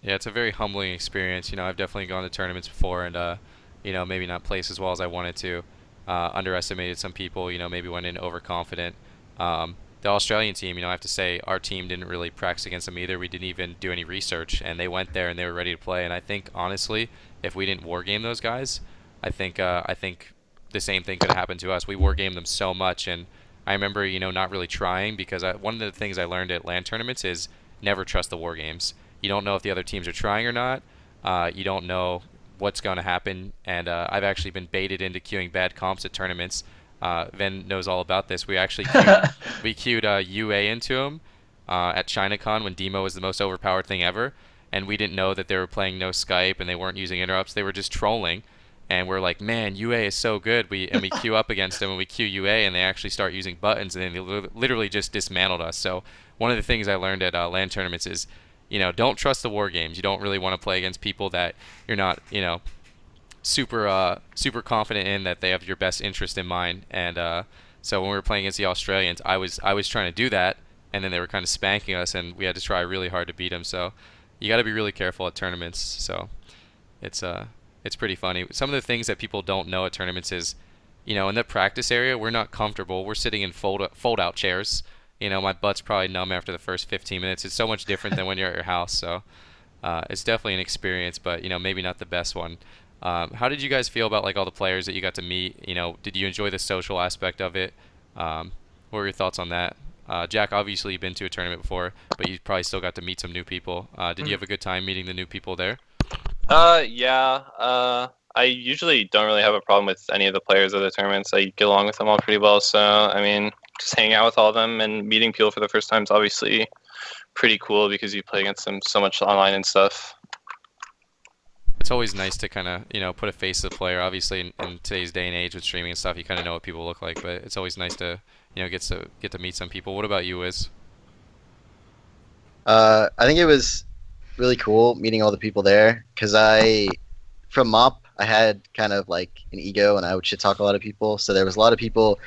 Yeah, it's a very humbling experience. You know, I've definitely gone to tournaments before and, you know, maybe not place as well as I wanted to. Underestimated some people, you know, maybe went in overconfident. The Australian team, you know, I have to say our team didn't really practice against them either. We didn't even do any research, and they went there and they were ready to play. And I think, honestly, if we didn't wargame those guys, I think the same thing could have happened to us. We wargamed them so much, and I remember, you know, not really trying because one of the things I learned at LAN tournaments is never trust the war games. You don't know if the other teams are trying or not. You don't know what's going to happen, and I've actually been baited into queuing bad comps at tournaments. Ven knows all about this. We actually queued UA into him at ChinaCon when Demo was the most overpowered thing ever, and we didn't know that they were playing no Skype and they weren't using interrupts. They were just trolling, and we're like, man, UA is so good. We queue up against them and we queue UA, and they actually start using buttons, and then they literally just dismantled us. So one of the things I learned at LAN tournaments is, you know, don't trust the war games. You don't really want to play against people that you're not, you know, super confident in that they have your best interest in mind. And so when we were playing against the Australians, I was trying to do that, and then they were kind of spanking us, and we had to try really hard to beat them. So you got to be really careful at tournaments. So it's pretty funny. Some of the things that people don't know at tournaments is, you know, in the practice area, we're not comfortable. We're sitting in fold-out chairs. You know, my butt's probably numb after the first 15 minutes. It's so much different than when you're at your house. So it's definitely an experience, but, you know, maybe not the best one. How did you guys feel about, like, all the players that you got to meet? You know, did you enjoy the social aspect of it? What were your thoughts on that? Jack, obviously you've been to a tournament before, but you probably still got to meet some new people. Did you have a good time meeting the new people there? Yeah. I usually don't really have a problem with any of the players of the tournaments. I get along with them all pretty well. So, I mean, just hanging out with all of them and meeting people for the first time is obviously pretty cool because you play against them so much online and stuff. It's always nice to kind of, you know, put a face to the player. Obviously, in today's day and age with streaming and stuff, you kind of know what people look like. But it's always nice to, you know, get to meet some people. What about you, Wiz? I think it was really cool meeting all the people there because from MOP, I had kind of like an ego and I would shit talk a lot of people. So there was a lot of people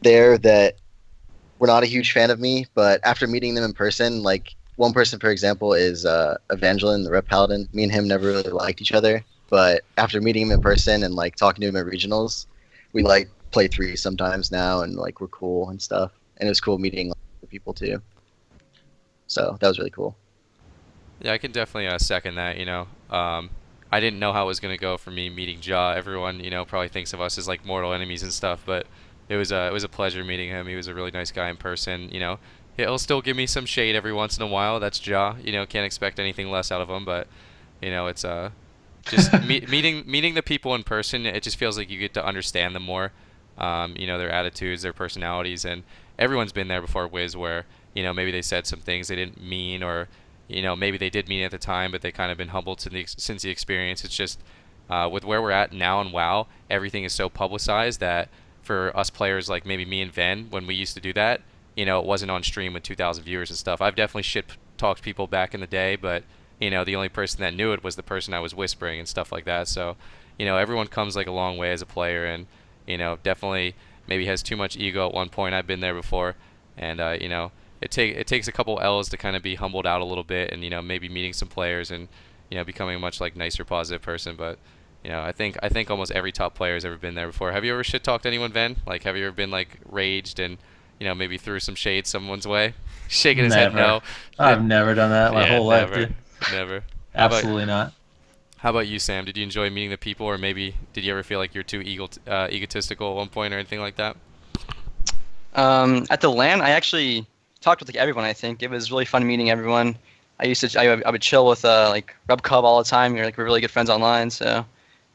there that were not a huge fan of me, but after meeting them in person, like one person, for example, is Evangeline, the Rep Paladin. Me and him never really liked each other, but after meeting him in person and like talking to him at regionals, we like play threes sometimes now and like we're cool and stuff. And it was cool meeting other people too. So that was really cool. Yeah, I can definitely second that. You know, I didn't know how it was going to go for me meeting Ja. Everyone, you know, probably thinks of us as like mortal enemies and stuff, but it was a pleasure meeting him. He was a really nice guy in person. You know, he'll still give me some shade every once in a while. That's Ja. You know, can't expect anything less out of him, but you know, it's just meeting the people in person. It just feels like you get to understand them more. You know, their attitudes, their personalities, and everyone's been there before, Wiz, where, you know, maybe they said some things they didn't mean, or, you know, maybe they did mean at the time, but they kind of been humbled since the experience. It's just with where we're at now in WoW, everything is so publicized that for us players like maybe me and Ven, when we used to do that, you know, it wasn't on stream with 2,000 viewers and stuff. I've definitely shit-talked people back in the day, but, you know, the only person that knew it was the person I was whispering and stuff like that. So, everyone comes like a long way as a player, and definitely maybe has too much ego at one point. I've been there before, and it takes a couple L's to kind of be humbled out a little bit, and maybe meeting some players and becoming a much like nicer, positive person. But I think almost every top player has ever been there before. Have you ever shit talked anyone, Ven? Like, have you ever been like raged and maybe threw some shade someone's way? Shaking his head no. I've never done that my whole life, dude. Never. Absolutely not. How about you, Sam? Did you enjoy meeting the people, or maybe did you ever feel like you're too egotistical at one point or anything like that? At the LAN, I actually talked with like everyone. I think it was really fun meeting everyone. I would chill with like Rub Cub all the time. We're really good friends online. So,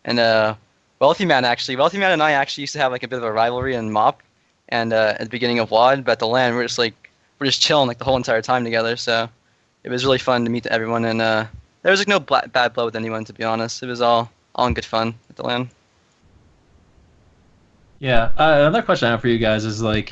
and Wealthy Man and I actually used to have like a bit of a rivalry in MOP, and at the beginning of WAD. But at the LAN, we're just chilling like the whole entire time together. So it was really fun to meet everyone, and there was like no bad blood with anyone, to be honest. It was all in good fun at the LAN. Yeah. Another question I have for you guys is like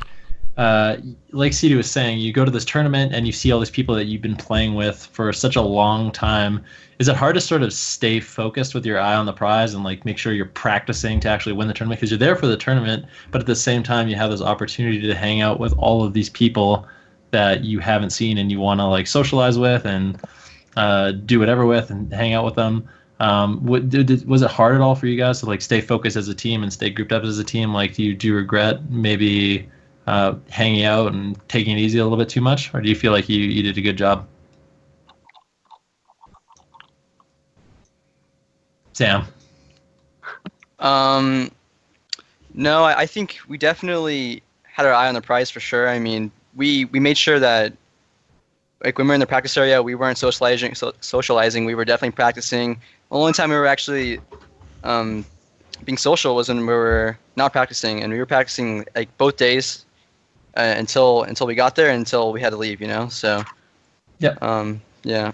Cdew was saying, you go to this tournament and you see all these people that you've been playing with for such a long time. Is it hard to sort of stay focused with your eye on the prize and like make sure you're practicing to actually win the tournament? Because you're there for the tournament, but at the same time you have this opportunity to hang out with all of these people that you haven't seen and you want to like socialize with and do whatever with and hang out with them. Was it hard at all for you guys to like stay focused as a team and stay grouped up as a team? Like, do you regret maybe hanging out and taking it easy a little bit too much, or do you feel like you did a good job? Sam? No, I think we definitely had our eye on the prize for sure. I mean, we made sure that like when we were in the practice area, we weren't socializing. We were definitely practicing. The only time we were actually being social was when we were not practicing, and we were practicing like both days until we got there, until we had to leave. So. Yeah. Yeah.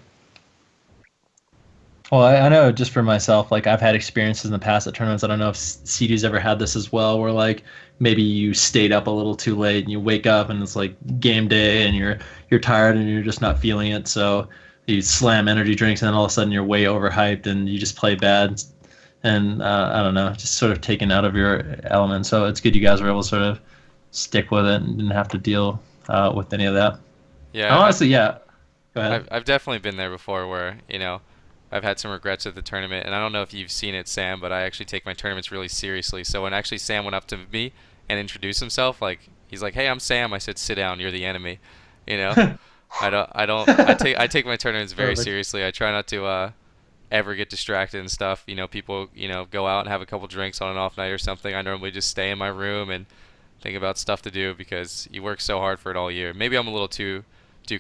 Well, I know just for myself, like I've had experiences in the past at tournaments. I don't know if Cdew's ever had this as well, where like maybe you stayed up a little too late and you wake up and it's like game day and you're tired and you're just not feeling it. So you slam energy drinks and then all of a sudden you're way overhyped and you just play bad. And I don't know, just sort of taken out of your element. So it's good you guys were able to sort of stick with it and didn't have to deal with any of that. Yeah. Honestly, yeah. Go ahead. I've definitely been there before where, I've had some regrets at the tournament, and I don't know if you've seen it, Sam, but I actually take my tournaments really seriously. So when actually Sam went up to me and introduced himself, like he's like, "Hey, I'm Sam." I said, "Sit down. You're the enemy." I take my tournaments very seriously. I try not to ever get distracted and stuff. People go out and have a couple drinks on an off night or something. I normally just stay in my room and think about stuff to do because you work so hard for it all year. Maybe I'm a little too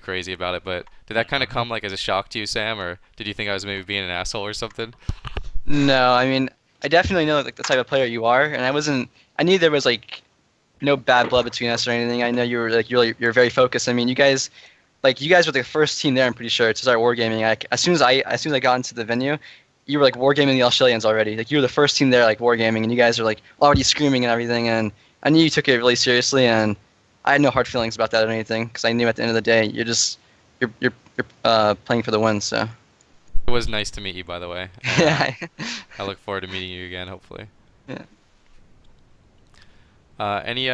crazy about it, but did that kind of come like as a shock to you, Sam, or did you think I was maybe being an asshole or something? No, I mean, I definitely know like the type of player you are, and I knew there was like no bad blood between us or anything. I know you were like you're very focused. I mean, you guys were the first team there, I'm pretty sure, to start wargaming. Like as soon as I got into the venue, you were like wargaming the Australians already. Like you were the first team there like wargaming, and you guys are like already screaming and everything, and I knew you took it really seriously, and I had no hard feelings about that or anything, because I knew at the end of the day you're playing for the win. So it was nice to meet you, by the way. Yeah. I look forward to meeting you again, hopefully. Yeah. Any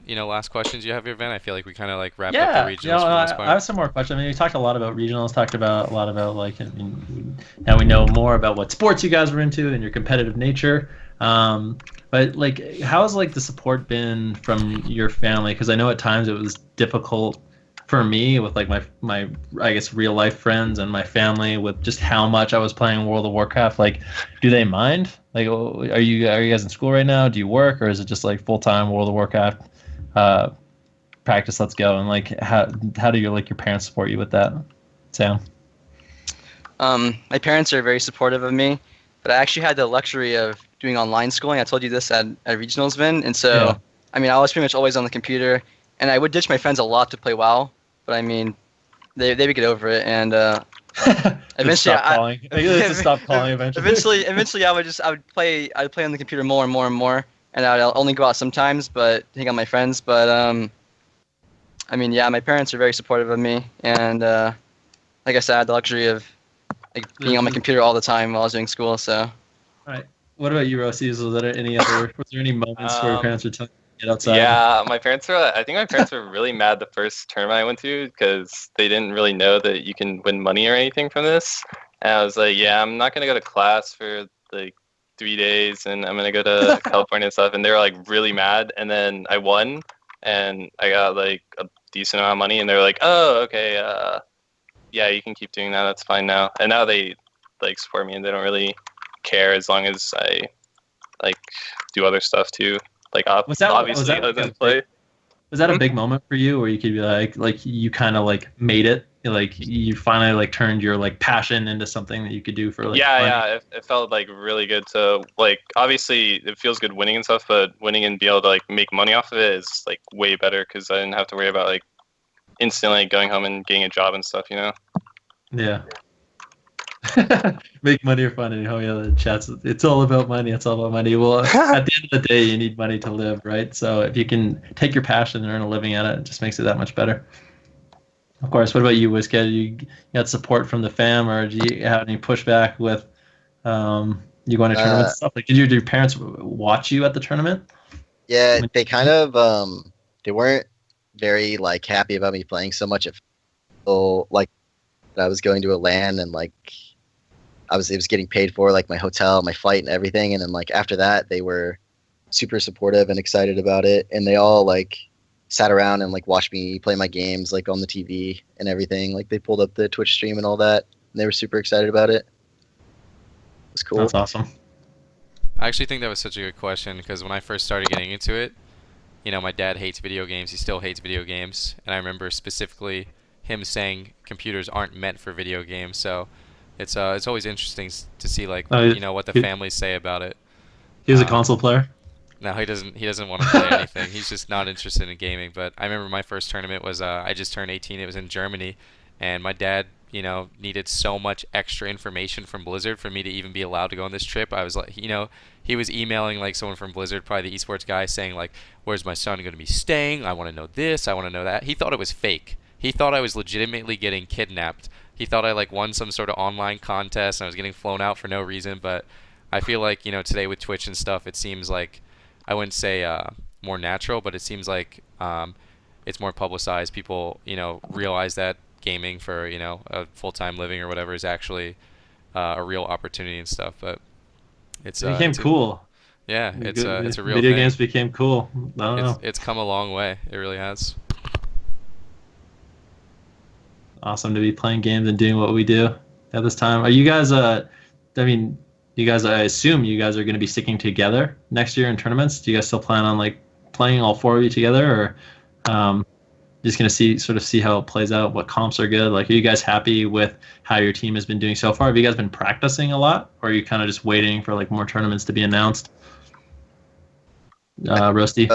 last questions you have here, Ben? I feel like we kind of like wrapped up the regionals for the most part. I have some more questions. I mean, we talked a lot about regionals, talked about a lot about like, now we know more about what sports you guys were into and your competitive nature. But like, how has like the support been from your family? Because I know at times it was difficult for me with like my I guess real life friends and my family with just how much I was playing World of Warcraft. Like, do they mind? Like, are you guys in school right now? Do you work, or is it just like full time World of Warcraft practice? Let's go. And like, how do your parents support you with that, Sam? My parents are very supportive of me, but I actually had the luxury of doing online schooling. I told you this at regionals, Vin, and so yeah. I mean, I was pretty much always on the computer, and I would ditch my friends a lot to play WoW, but I mean, they would get over it, and eventually stop calling eventually. Eventually, I would play on the computer more and more and more, and I'd only go out sometimes, but hang out with my friends. But I mean, yeah, my parents are very supportive of me, and like I said, I had the luxury of like being on my computer all the time while I was doing school. So. Right. What about you, Roastyz? Was there any moments where your Um, parents were telling you to get outside? Yeah, I think my parents were really mad the first tournament I went to because they didn't really know that you can win money or anything from this. And I was like, yeah, I'm not gonna go to class for like 3 days, and I'm gonna go to California and stuff. And they were like really mad. And then I won, and I got like a decent amount of money. And they were like, oh, okay, yeah, you can keep doing that. That's fine now. And now they like support me, and they don't really care as long as I like do other stuff too. Like obviously other than play. Was that a big moment for you, where you could be like you kind of like made it, like you finally like turned your like passion into something that you could do for like Yeah, money? yeah, it felt like really good to like obviously it feels good winning and stuff, but winning and be able to like make money off of it is like way better because I didn't have to worry about like instantly going home and getting a job and stuff, you know. Yeah. Make money or fun. Oh yeah, the chats. It's all about money. It's all about money. Well, at the end of the day, you need money to live, right? So if you can take your passion and earn a living at it, it just makes it that much better. Of course. What about you, Wizk? You got support from the fam, or do you have any pushback with you going to tournaments and stuff? Like, did your parents watch you at the tournament? Yeah, they kind of they weren't very like happy about me playing so much. So like I was going to a LAN and like it was getting paid for, like my hotel, my flight, and everything. And then like after that, they were super supportive and excited about it, and they all like sat around and like watched me play my games like on the TV and everything. Like they pulled up the Twitch stream and all that, and they were super excited about it. It was cool. That's awesome. I actually think that was such a good question because when I first started getting into it, you know, my dad hates video games. He still hates video games, and I remember specifically him saying computers aren't meant for video games. So it's always interesting to see like you know what the families say about it. He was a console player. No, he doesn't want to play anything. He's just not interested in gaming. But I remember my first tournament was I just turned 18. It was in Germany, and my dad, you know, needed so much extra information from Blizzard for me to even be allowed to go on this trip. I was like, you know, he was emailing like someone from Blizzard, probably the esports guy, saying like, "Where's my son going to be staying? I want to know this. I want to know that." He thought it was fake. He thought I was legitimately getting kidnapped. He thought I like won some sort of online contest and I was getting flown out for no reason. But I feel like, you know, today with Twitch and stuff, it seems like, I wouldn't say more natural, but it seems like it's more publicized. People, you know, realize that gaming for, you know, a full-time living or whatever is actually a real opportunity and stuff. But it became cool. Yeah, it's a real video thing. games became cool. I don't know. It's come a long way. It really has. Awesome to be playing games and doing what we do at this time. Are you guys? I mean, you guys. I assume you guys are going to be sticking together next year in tournaments. Do you guys still plan on like playing all four of you together, or just going to see how it plays out? What comps are good? Like, are you guys happy with how your team has been doing so far? Have you guys been practicing a lot, or are you kind of just waiting for like more tournaments to be announced? Roasty.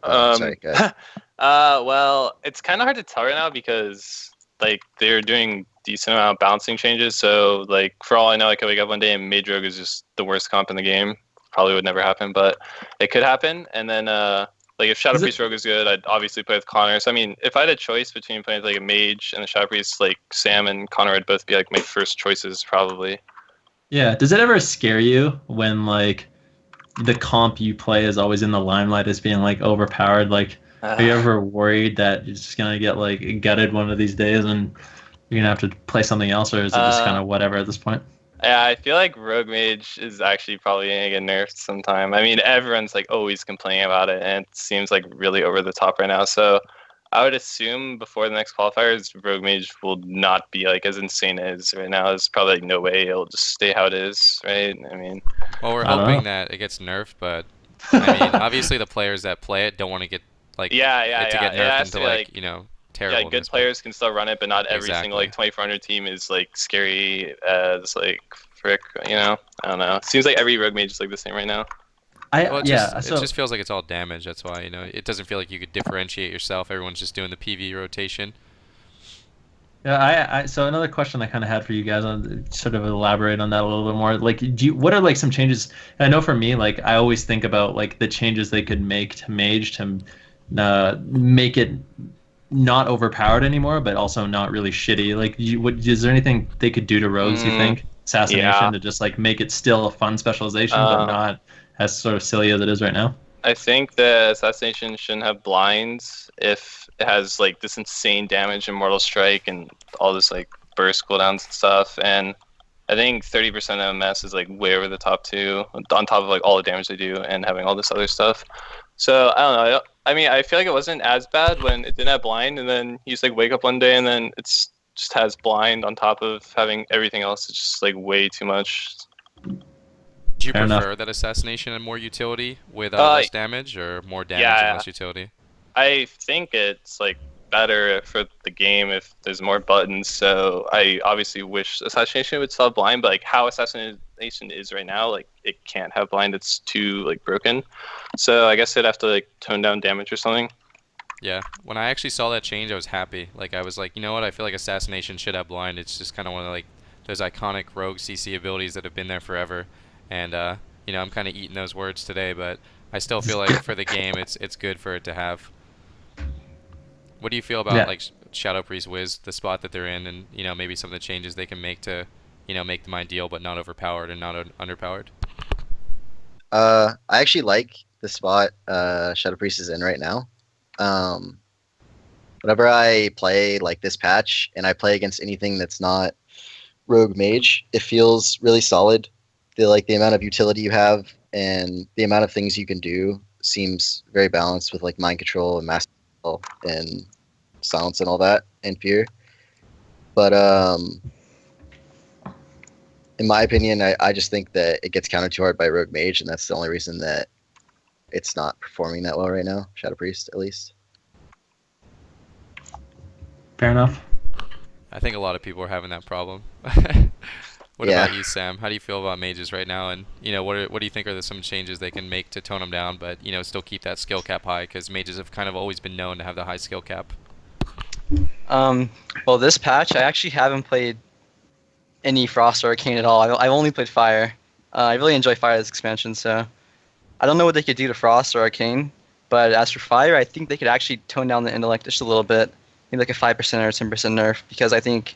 Sorry, go ahead. Well, it's kind of hard to tell right now because like they're doing decent amount of balancing changes. So like for all I know, I could wake up one day and Mage Rogue is just the worst comp in the game. Probably would never happen, but it could happen. And then like if Shadow Priest Rogue is good, I'd obviously play with Connor. So I mean, if I had a choice between playing with like a Mage and the Shadow Priest, like Sam and Connor would both be like my first choices probably. Yeah. Does it ever scare you when like the comp you play is always in the limelight as being like overpowered? Like, are you ever worried that you're just gonna get like gutted one of these days and you're gonna have to play something else, or is it just kind of whatever at this point? Yeah, I feel like Rogue Mage is actually probably gonna get nerfed sometime. I mean, everyone's like always complaining about it, and it seems like really over the top right now. So I would assume before the next qualifiers, Rogue Mage will not be like as insane as right now. There's probably like no way it'll just stay how it is, right? I mean, well, we're hoping that it gets nerfed, but I mean, obviously the players that play it don't want to get like get nerfed into like, you know, terrible. Yeah, good players can still run it, but not every single like 2400 team is like scary as like frick. You know, I don't know. It seems like every Rogue Mage is like the same right now. It just feels like it's all damage. That's why, you know, it doesn't feel like you could differentiate yourself. Everyone's just doing the PV rotation. Yeah, so another question I kind of had for you guys, on sort of elaborate on that a little bit more. Like, what are like some changes? I know for me, like I always think about like the changes they could make to Mage to make it not overpowered anymore, but also not really shitty. Like, is there anything they could do to Rogues, you think, assassination Yeah. to just like make it still a fun specialization, but not as sort of silly as it is right now? I think the assassination shouldn't have blinds if it has like this insane damage in Mortal Strike and all this like burst cooldowns and stuff. And I think 30% MS is like way over the top too, on top of like all the damage they do and having all this other stuff. So I don't know. I mean, I feel like it wasn't as bad when it didn't have blind, and then you just like wake up one day and then it's just has blind on top of having everything else. It's just like way too much. Do you Fair prefer enough. that assassination and more utility with less damage, or more damage and Yeah. less utility? I think it's like better for the game if there's more buttons. So I obviously wish assassination would still have blind, but like how assassination is right now, like it can't have blind. It's too like broken. So I guess they'd have to like tone down damage or something. Yeah. When I actually saw that change, I was happy. Like I was like, you know what? I feel like assassination should have blind. It's just kind of one of like those iconic rogue CC abilities that have been there forever. And you know, I'm kind of eating those words today, but I still feel like for the game, it's good for it to have. What do you feel about Yeah. like Shadow Priest Wiz, the spot that they're in, and you know maybe some of the changes they can make to, you know, make them ideal but not overpowered and not underpowered? I actually like the spot Shadow Priest is in right now. Whenever I play like this patch and I play against anything that's not Rogue Mage, it feels really solid. The amount of utility you have and the amount of things you can do seems very balanced with like mind control and master control and silence and all that and fear. But in my opinion, I just think that it gets countered too hard by Rogue Mage, and that's the only reason that it's not performing that well right now. Shadow Priest, at least. Fair enough. I think a lot of people are having that problem. What Yeah. about you, Sam? How do you feel about mages right now? And you know, what do you think are some changes they can make to tone them down, but you know, still keep that skill cap high? Because mages have kind of always been known to have the high skill cap. Well, this patch, I actually haven't played any Frost or Arcane at all. I've only played Fire. I really enjoy Fire this expansion, so I don't know what they could do to Frost or Arcane, but as for Fire, I think they could actually tone down the intellect just a little bit, maybe like a 5% or 10% nerf, because I think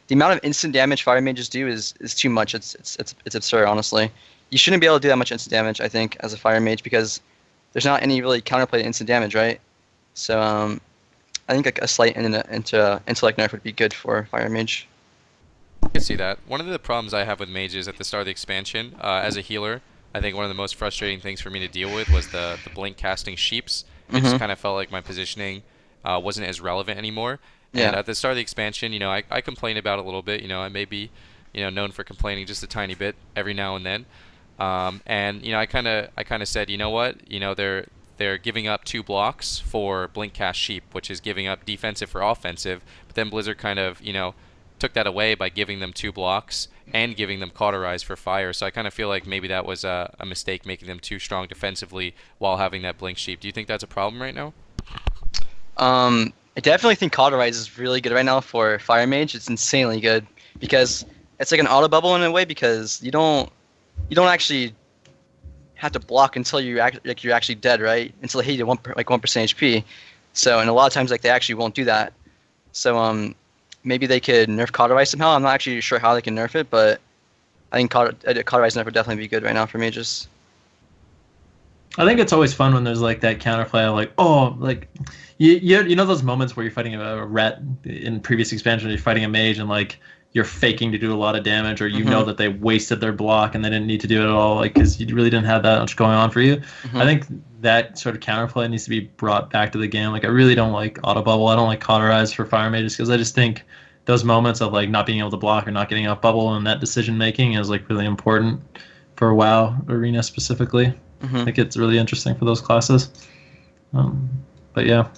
the amount of instant damage Fire Mages do is too much. It's absurd, honestly. You shouldn't be able to do that much instant damage, I think, as a Fire Mage, because there's not any really counterplay to instant damage, right? So I think like a slight intellect nerf would be good for Fire Mage. I can see that. One of the problems I have with mages at the start of the expansion, as a healer, I think one of the most frustrating things for me to deal with was the blink casting sheeps. It just kind of felt like my positioning wasn't as relevant anymore. And Yeah. at the start of the expansion, you know, I complained about it a little bit. You know, I may be, you know, known for complaining just a tiny bit every now and then. And you know, I kind of said, you know what, you know, they're giving up 2 blocks for blink cast sheep, which is giving up defensive for offensive. But then Blizzard kind of, you know, took that away by giving them 2 blocks and giving them cauterize for fire. So I kind of feel like maybe that was a mistake, making them too strong defensively while having that blink sheep. Do you think that's a problem right now? I definitely think Cauterize is really good right now for Fire Mage. It's insanely good because it's like an auto bubble in a way, because you don't actually have to block until you're actually dead, right? Until they hit you 1% HP. So, and a lot of times like they actually won't do that. So maybe they could nerf Cauterize somehow. I'm not actually sure how they can nerf it, but I think Cauterize nerf would definitely be good right now for mages. I think it's always fun when there's like that counterplay of like, oh, like you know those moments where you're fighting a ret in previous expansion, you're fighting a mage and like you're faking to do a lot of damage, or you know that they wasted their block and they didn't need to do it at all, like because you really didn't have that much going on for you. I think that sort of counterplay needs to be brought back to the game. Like I really don't like auto bubble. I don't like cauterize for fire mages because I just think those moments of like not being able to block or not getting out bubble and that decision making is like really important for WoW arena specifically. I think it's really interesting for those classes. But yeah.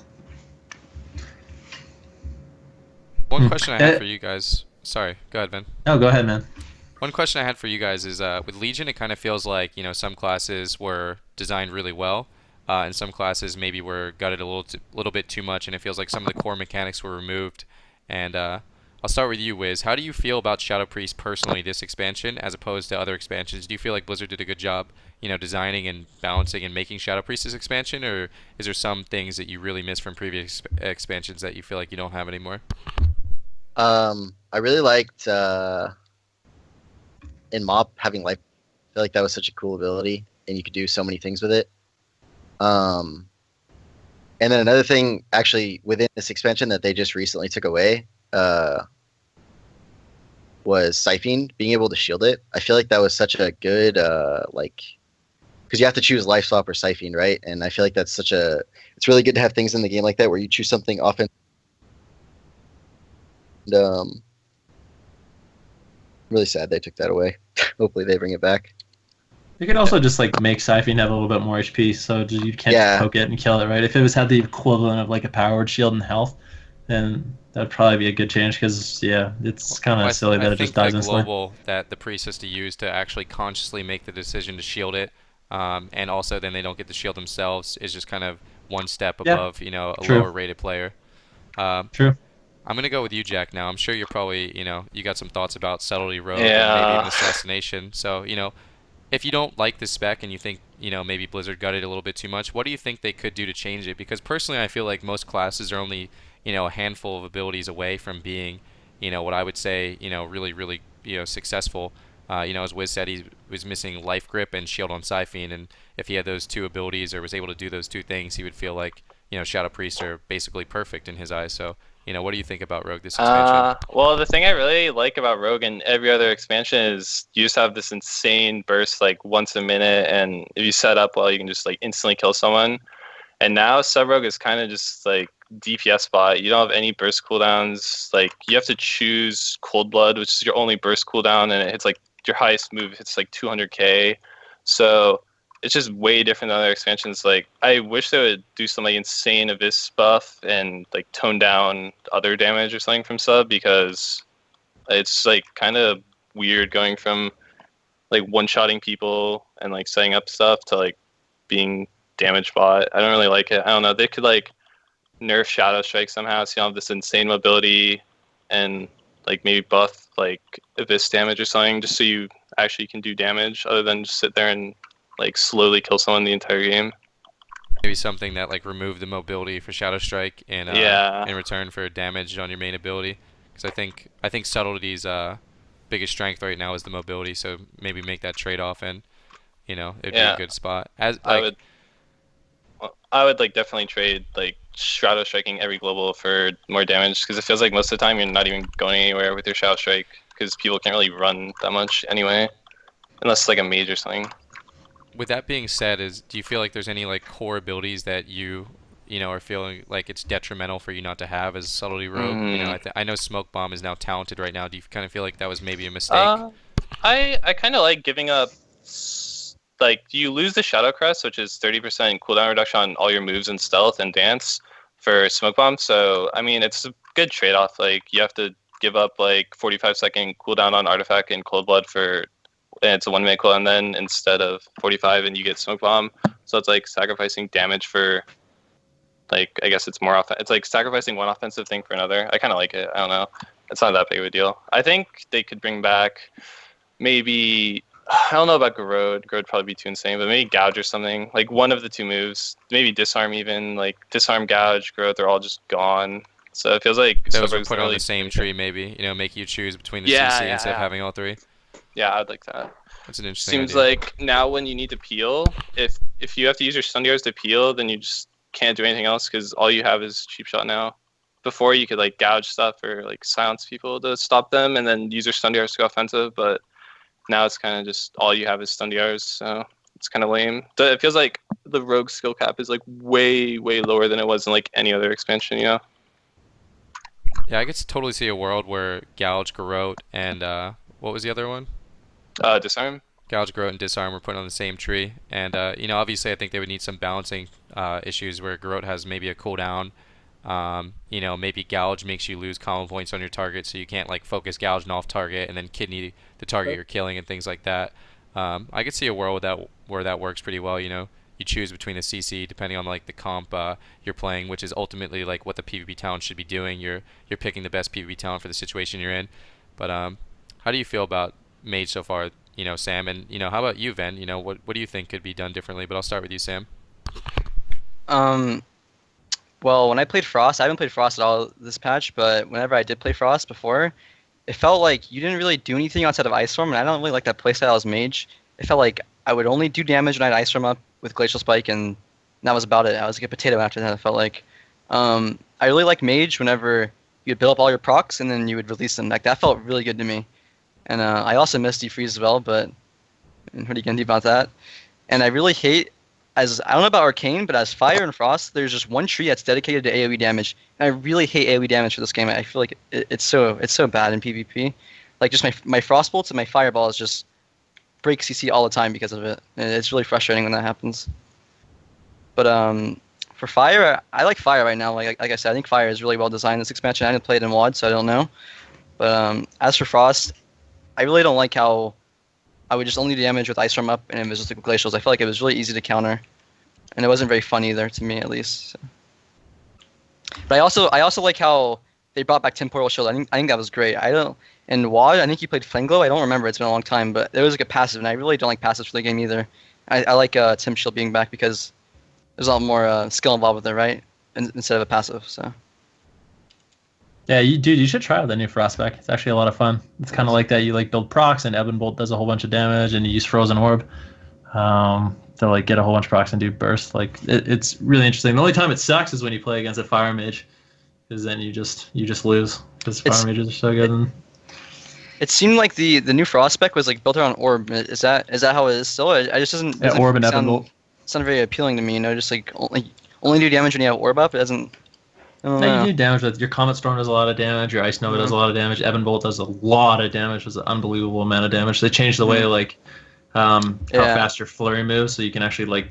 One question I had for you guys. Sorry, go ahead, Ben. Oh, go ahead, man. One question I had for you guys is, with Legion, it kind of feels like, you know, some classes were designed really well, and some classes maybe were gutted a little bit too much, and it feels like some of the core mechanics were removed. And I'll start with you, Wiz. How do you feel about Shadow Priest personally this expansion, as opposed to other expansions? Do you feel like Blizzard did a good job, you know, designing and balancing and making Shadow Priest this expansion, or is there some things that you really miss from previous expansions that you feel like you don't have anymore? I really liked in Mop having life, I feel like that was such a cool ability, and you could do so many things with it. And then another thing, actually, within this expansion that they just recently took away, was Siphoning, being able to shield it. I feel like that was such a good, because you have to choose Life Swap or Siphon, right? And I feel like that's it's really good to have things in the game like that where you choose something often. And, really sad they took that away. Hopefully they bring it back. You could also just like make Siphon have a little bit more HP, so you can't just poke it and kill it, right? If it had the equivalent of like a powered shield and health, then that'd probably be a good change. Because it's kind of silly that it just dies instantly. The global that the priest has to use to actually consciously make the decision to shield it, and also then they don't get the shield themselves, is just kind of one step above a lower rated player. True. I'm gonna go with you, Jack. Now I'm sure you're probably you got some thoughts about Subtlety Rogue and maybe even Assassination. So if you don't like the spec and you think, maybe Blizzard gutted a little bit too much, what do you think they could do to change it? Because personally, I feel like most classes are only, a handful of abilities away from being, what I would say, really, really, successful. As Wiz said, he was missing Life Grip and Shield on Siphon, and if he had those two abilities or was able to do those two things, he would feel like, Shadow Priests are basically perfect in his eyes. So, what do you think about Rogue this expansion? Well, the thing I really like about Rogue and every other expansion is you just have this insane burst like once a minute, and if you set up well, you can just like instantly kill someone. And now Sub Rogue is kind of just like DPS bot. You don't have any burst cooldowns. Like you have to choose Cold Blood, which is your only burst cooldown, and it hits like your highest move hits like 200k. So it's just way different than other expansions. Like I wish they would do some like insane Abyss buff and like tone down other damage or something from Sub, because it's like kind of weird going from like one-shotting people and like setting up stuff to like being damage bot. I don't really like it. I don't know. They could like nerf Shadow Strike somehow, so you don't have this insane mobility, and like maybe buff like Abyss damage or something, just so you actually can do damage other than just sit there and like slowly kill someone the entire game. Maybe something that like remove the mobility for Shadow Strike and in return for damage on your main ability. Because I think Subtlety's biggest strength right now is the mobility. So maybe make that trade off, and it'd be a good spot. I would like definitely trade like Shadow Striking every global for more damage, because it feels like most of the time you're not even going anywhere with your Shadow Strike, because people can't really run that much anyway, unless it's like a mage or something. With that being said, do you feel like there's any like core abilities that you are feeling like it's detrimental for you not to have as Subtlety Rogue? I know Smoke Bomb is now talented right now. Do you kind of feel like that was maybe a mistake? I kind of like giving up. Like you lose the Shadow Crest, which is 30% cooldown reduction on all your moves in Stealth and Dance for Smoke Bomb. So I mean, it's a good trade-off. Like you have to give up like 45-second cooldown on Artifact and Cold Blood and it's a 1 minute cooldown then instead of 45, and you get Smoke Bomb. So it's like sacrificing damage for, like, I guess it's more it's like sacrificing one offensive thing for another. I kind of like it. I don't know. It's not that big of a deal. I think they could bring back maybe, I don't know about Garrod. Garrod would probably be too insane, but maybe Gouge or something. Like one of the two moves. Maybe Disarm even. Like Disarm, Gouge, Garrod, they're all just gone. So it feels like those were put on the same tree, maybe. Make you choose between the CC instead of having all three. Yeah, I'd like that. That's an interesting Seems idea. like now when you need to peel, if you have to use your stun yards to peel, then you just can't do anything else, because all you have is cheap shot now. Before you could like gouge stuff or like silence people to stop them, and then use your stun yards to go offensive. But now it's kind of just all you have is stun yards, so it's kind of lame. It feels like the rogue skill cap is like way lower than it was in like any other expansion. Yeah, I could totally see a world where Gouge, Garrot, and what was the other one? Disarm. Gouge, Garrot, and Disarm were put on the same tree, and obviously I think they would need some balancing issues where Garrot has maybe a cooldown. Maybe Gouge makes you lose combo points on your target, so you can't like focus Gouge and off target and then kidney the target you're killing and things like that. I could see a world where that works pretty well. You choose between the CC depending on like the comp you're playing, which is ultimately like what the PvP talent should be doing. You're picking the best PvP talent for the situation you're in. But how do you feel about Mage so far, Sam? And how about you, Ven? What do you think could be done differently? But I'll start with you, Sam. Well, when I played Frost, I haven't played Frost at all this patch, but whenever I did play Frost before, it felt like you didn't really do anything outside of Ice Storm, and I don't really like that playstyle as mage. It felt like I would only do damage when I had Ice Storm up with Glacial Spike, and that was about it. I was like a potato after that. It felt like. I really like mage whenever you'd build up all your procs and then you would release them. Like that felt really good to me. And I also miss defreeze as well, but what are you gonna do about that? And I really hate, as I don't know about Arcane, but as Fire and Frost, there's just one tree that's dedicated to AoE damage. And I really hate AoE damage for this game. I feel like it's so bad in PvP. Like just my Frost bolts and my Fireballs just break CC all the time because of it. And it's really frustrating when that happens. But for Fire, I like Fire right now. Like I said, I think Fire is really well designed in this expansion. I didn't play it in WoD, so I don't know. But as for Frost, I really don't like how I would just only do damage with Ice Storm up and it was just like Glacials. I felt like it was really easy to counter, and it wasn't very fun either to me, at least. So. But I also like how they brought back Temporal Shield. I think that was great. In WoD, I think you played Flame Glow. I don't remember. It's been a long time, but there was like a passive, and I really don't like passives for the game either. I like Tim Shield being back because there's a lot more skill involved with it, right? Instead of a passive. So. Yeah, you should try out the new Frostback. It's actually a lot of fun. It's kind of like that. You like build procs, and Ebon Bolt does a whole bunch of damage, and you use Frozen Orb to like get a whole bunch of procs and do burst. Like it's really interesting. The only time it sucks is when you play against a Fire Mage, because then you just lose because Fire Mages are so good. It seemed like the new Frostback was like built around Orb. Is that how it is still? It just doesn't. Yeah, Orb and Ebon Bolt. Sound very appealing to me. You know, just like only do damage when you have Orb up. It doesn't. No, you do damage with your Comet Storm does a lot of damage, your Ice Nova does a lot of damage, Ebon Bolt does a lot of damage, does an unbelievable amount of damage. They changed the way like how fast your flurry moves, so you can actually like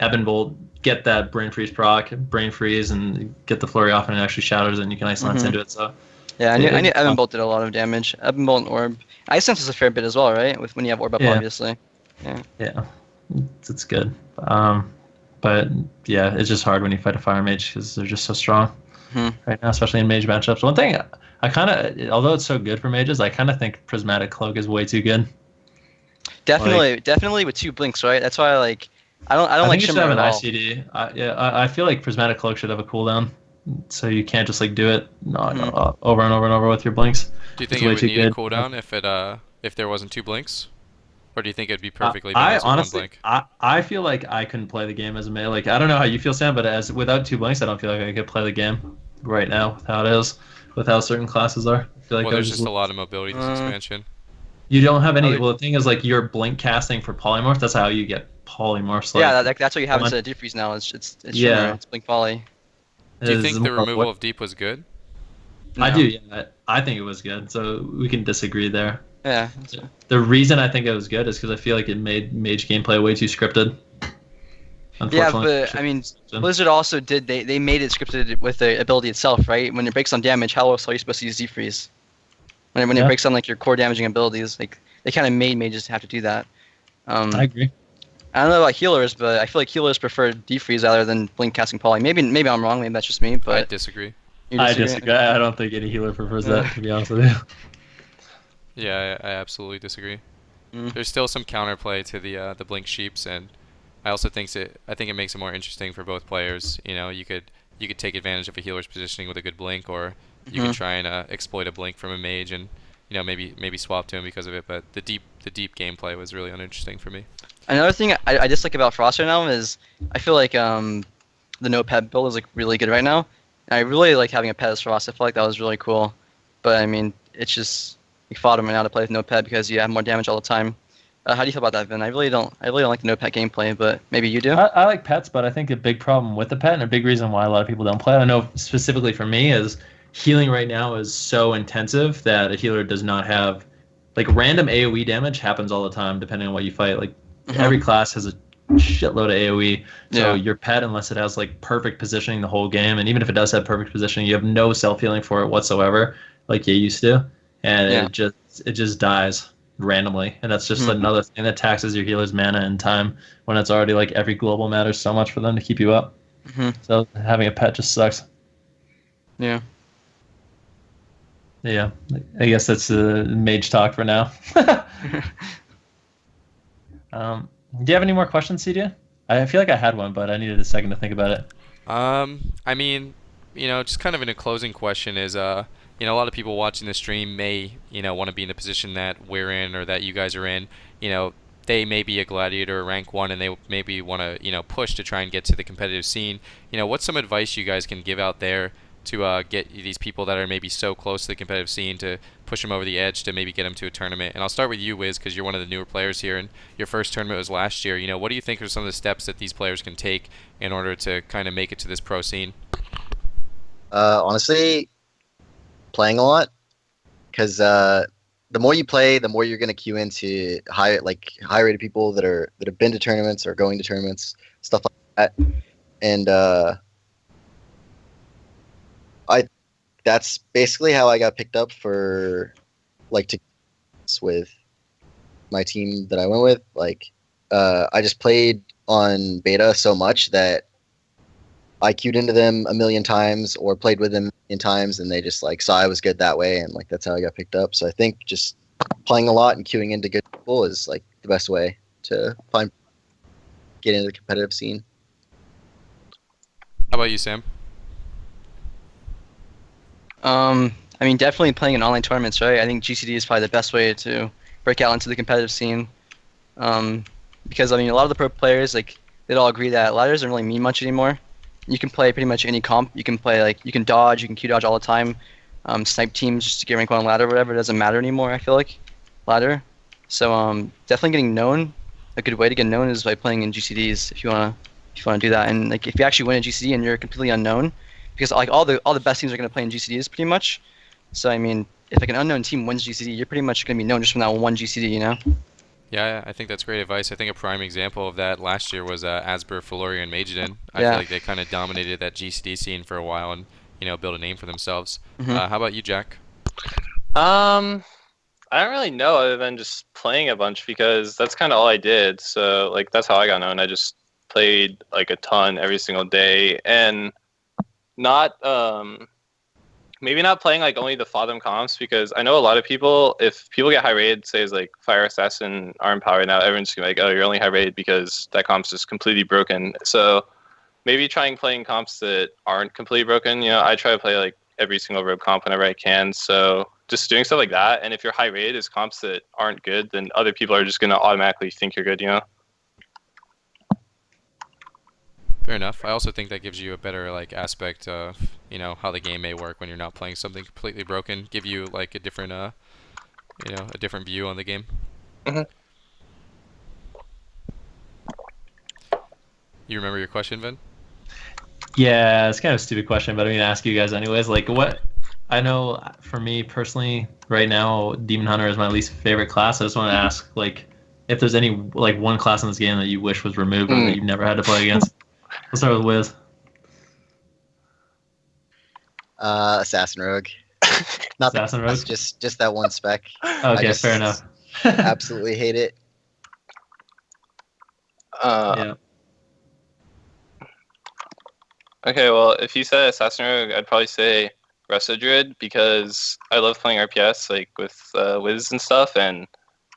Ebon Bolt, get that Brain Freeze proc, Brain Freeze, and get the flurry off and it actually shatters and you can Ice Lance into it. So yeah, I knew Ebon Bolt did a lot of damage. Ebon Bolt and Orb. Ice Lance is a fair bit as well, right? When you have Orb up, obviously. Yeah, it's good. But yeah, it's just hard when you fight a Fire Mage because they're just so strong. Right now, especially in mage matchups. One thing I kind of, although it's so good for mages, I kind of think Prismatic Cloak is way too good. Definitely with 2 blinks, right? That's why I don't like Shimmer at all. I think it should have an ICD. I feel like Prismatic Cloak should have a cooldown, so you can't just like do it over and over and over with your blinks. Do you think it would need a cooldown if there wasn't 2 blinks? Or do you think it'd be perfectly balanced with 1 blink? I feel like I couldn't play the game as a mage. Like I don't know how you feel, Sam, but without 2 blinks, I don't feel like I could play the game right now with how it is, with how certain classes are. I feel like there's just a lot of mobility this expansion. You don't have any. Well, the thing is, like you're blink casting for polymorph. That's how you get polymorphs. Like, yeah, that's what you have instead of defreeze now. It's Shimmer, it's blink poly. Do you think the removal of deep was good? No. I do. Yeah, I think it was good. So we can disagree there. Yeah. The reason I think it was good is because I feel like it made mage gameplay way too scripted. Yeah, but I mean, Blizzard also did. They made it scripted with the ability itself, right? When it breaks on damage, how else are you supposed to use defreeze? When it breaks on like your core damaging abilities, like they kind of made mages have to do that. I agree. I don't know about healers, but I feel like healers prefer defreeze rather than blink casting poly. Maybe I'm wrong. Maybe that's just me. But I disagree. I disagree. I don't think any healer prefers that. To be honest with you. Yeah, I absolutely disagree. There's still some counterplay to the blink sheeps, and I also think it makes it more interesting for both players. You know, you could take advantage of a healer's positioning with a good blink, or you could try and exploit a blink from a mage, and you know maybe swap to him because of it. But the deep gameplay was really uninteresting for me. Another thing I dislike about Frost right now is I feel like the no pet build is like really good right now. And I really like having a pet as Frost. I feel like that was really cool. But I mean, it's just you fought him right now to play with no pet because you have more damage all the time. How do you feel about that, Vin? I really don't like the no pet gameplay, but maybe you do. I like pets, but I think a big problem with the pet and a big reason why a lot of people don't play it, I know specifically for me, is healing right now is so intensive that a healer does not have like random AoE damage happens all the time depending on what you fight. Like every class has a shitload of AoE, so your pet, unless it has like perfect positioning the whole game, and even if it does have perfect positioning, you have no self healing for it whatsoever, like you used to, and it just dies randomly, and that's just another thing that taxes your healer's mana and time when it's already like every global matters so much for them to keep you up. So having a pet just sucks. Yeah, I guess that's mage talk for now. Do you have any more questions, Cdew? I feel like I had one, but I needed a second to think about it. I mean, just kind of in a closing question is, a lot of people watching the stream may, want to be in the position that we're in or that you guys are in. They may be a gladiator or rank 1 and they maybe want to, push to try and get to the competitive scene. What's some advice you guys can give out there to get these people that are maybe so close to the competitive scene to push them over the edge to maybe get them to a tournament? And I'll start with you, Wiz, because you're one of the newer players here, and your first tournament was last year. What do you think are some of the steps that these players can take in order to kind of make it to this pro scene? Honestly, playing a lot, because the more you play, the more you're gonna queue into high-rated people that have been to tournaments or going to tournaments, stuff like that. And that's basically how I got picked up for with my team that I went with. I just played on beta so much that I queued into them a million times or played with them in times, and they just saw I was good that way, and that's how I got picked up. So I think just playing a lot and queuing into good people is the best way to get into the competitive scene. How about you, Sam? Definitely playing in online tournaments, right? I think GCD is probably the best way to break out into the competitive scene. Because a lot of the pro players, they'd all agree that ladders don't really mean much anymore. You can play pretty much any comp. You can play you can dodge, you can Q dodge all the time. Snipe teams just to get rank 1 on ladder or whatever. It doesn't matter anymore, I feel like, ladder. So definitely getting known. A good way to get known is by playing in GCDs if you wanna do that. And if you actually win a GCD and you're completely unknown, because all the best teams are gonna play in GCDs pretty much. So if an unknown team wins GCD, you're pretty much gonna be known just from that one GCD, Yeah, I think that's great advice. I think a prime example of that last year was Asper, Faloria, and Majidin. I Yeah. feel like they kind of dominated that GCD scene for a while and built a name for themselves. Mhm. How about you, Jack? I don't really know other than just playing a bunch because that's kind of all I did. So that's how I got known. I just played a ton every single day and not maybe not playing only the Fathom comps, because I know a lot of people, if people get high rated, say is Fire Assassin, Arm Power, now everyone's gonna be oh, you're only high rated because that comp's just completely broken. So maybe trying playing comps that aren't completely broken. I try to play every single rogue comp whenever I can. So just doing stuff like that, and if you're high rated is comps that aren't good, then other people are just gonna automatically think you're good. Fair enough. I also think that gives you a better aspect of how the game may work when you're not playing something completely broken. Give you a different a different view on the game. Mhm. You remember your question, Vin? Yeah, it's kind of a stupid question, but I'm gonna ask you guys anyways. What I know for me personally, right now, Demon Hunter is my least favorite class. I just want to ask, if there's any one class in this game that you wish was removed or that you've never had to play against. Let's start with Wiz. Assassin Rogue. Not Assassin the class, Rogue? just that one spec. Okay, fair enough. Absolutely hate it. Yeah. Okay, well, if you said Assassin Rogue, I'd probably say Resto Druid, because I love playing RPS with Wiz and stuff, and it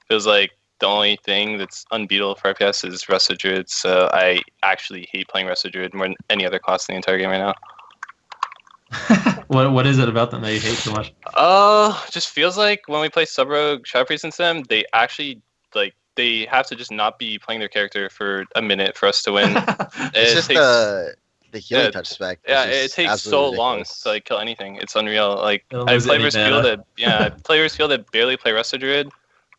feels like the only thing that's unbeatable for RPS is Resto Druid, so I actually hate playing Resto Druid more than any other class in the entire game right now. What is it about them that you hate so much? Just feels like when we play Sub Rogue Shadow Priest into them, they actually they have to just not be playing their character for a minute for us to win. It's just the healing touch spec. Yeah, it takes so long to kill anything. It's unreal. I play versus people that barely play Resto Druid,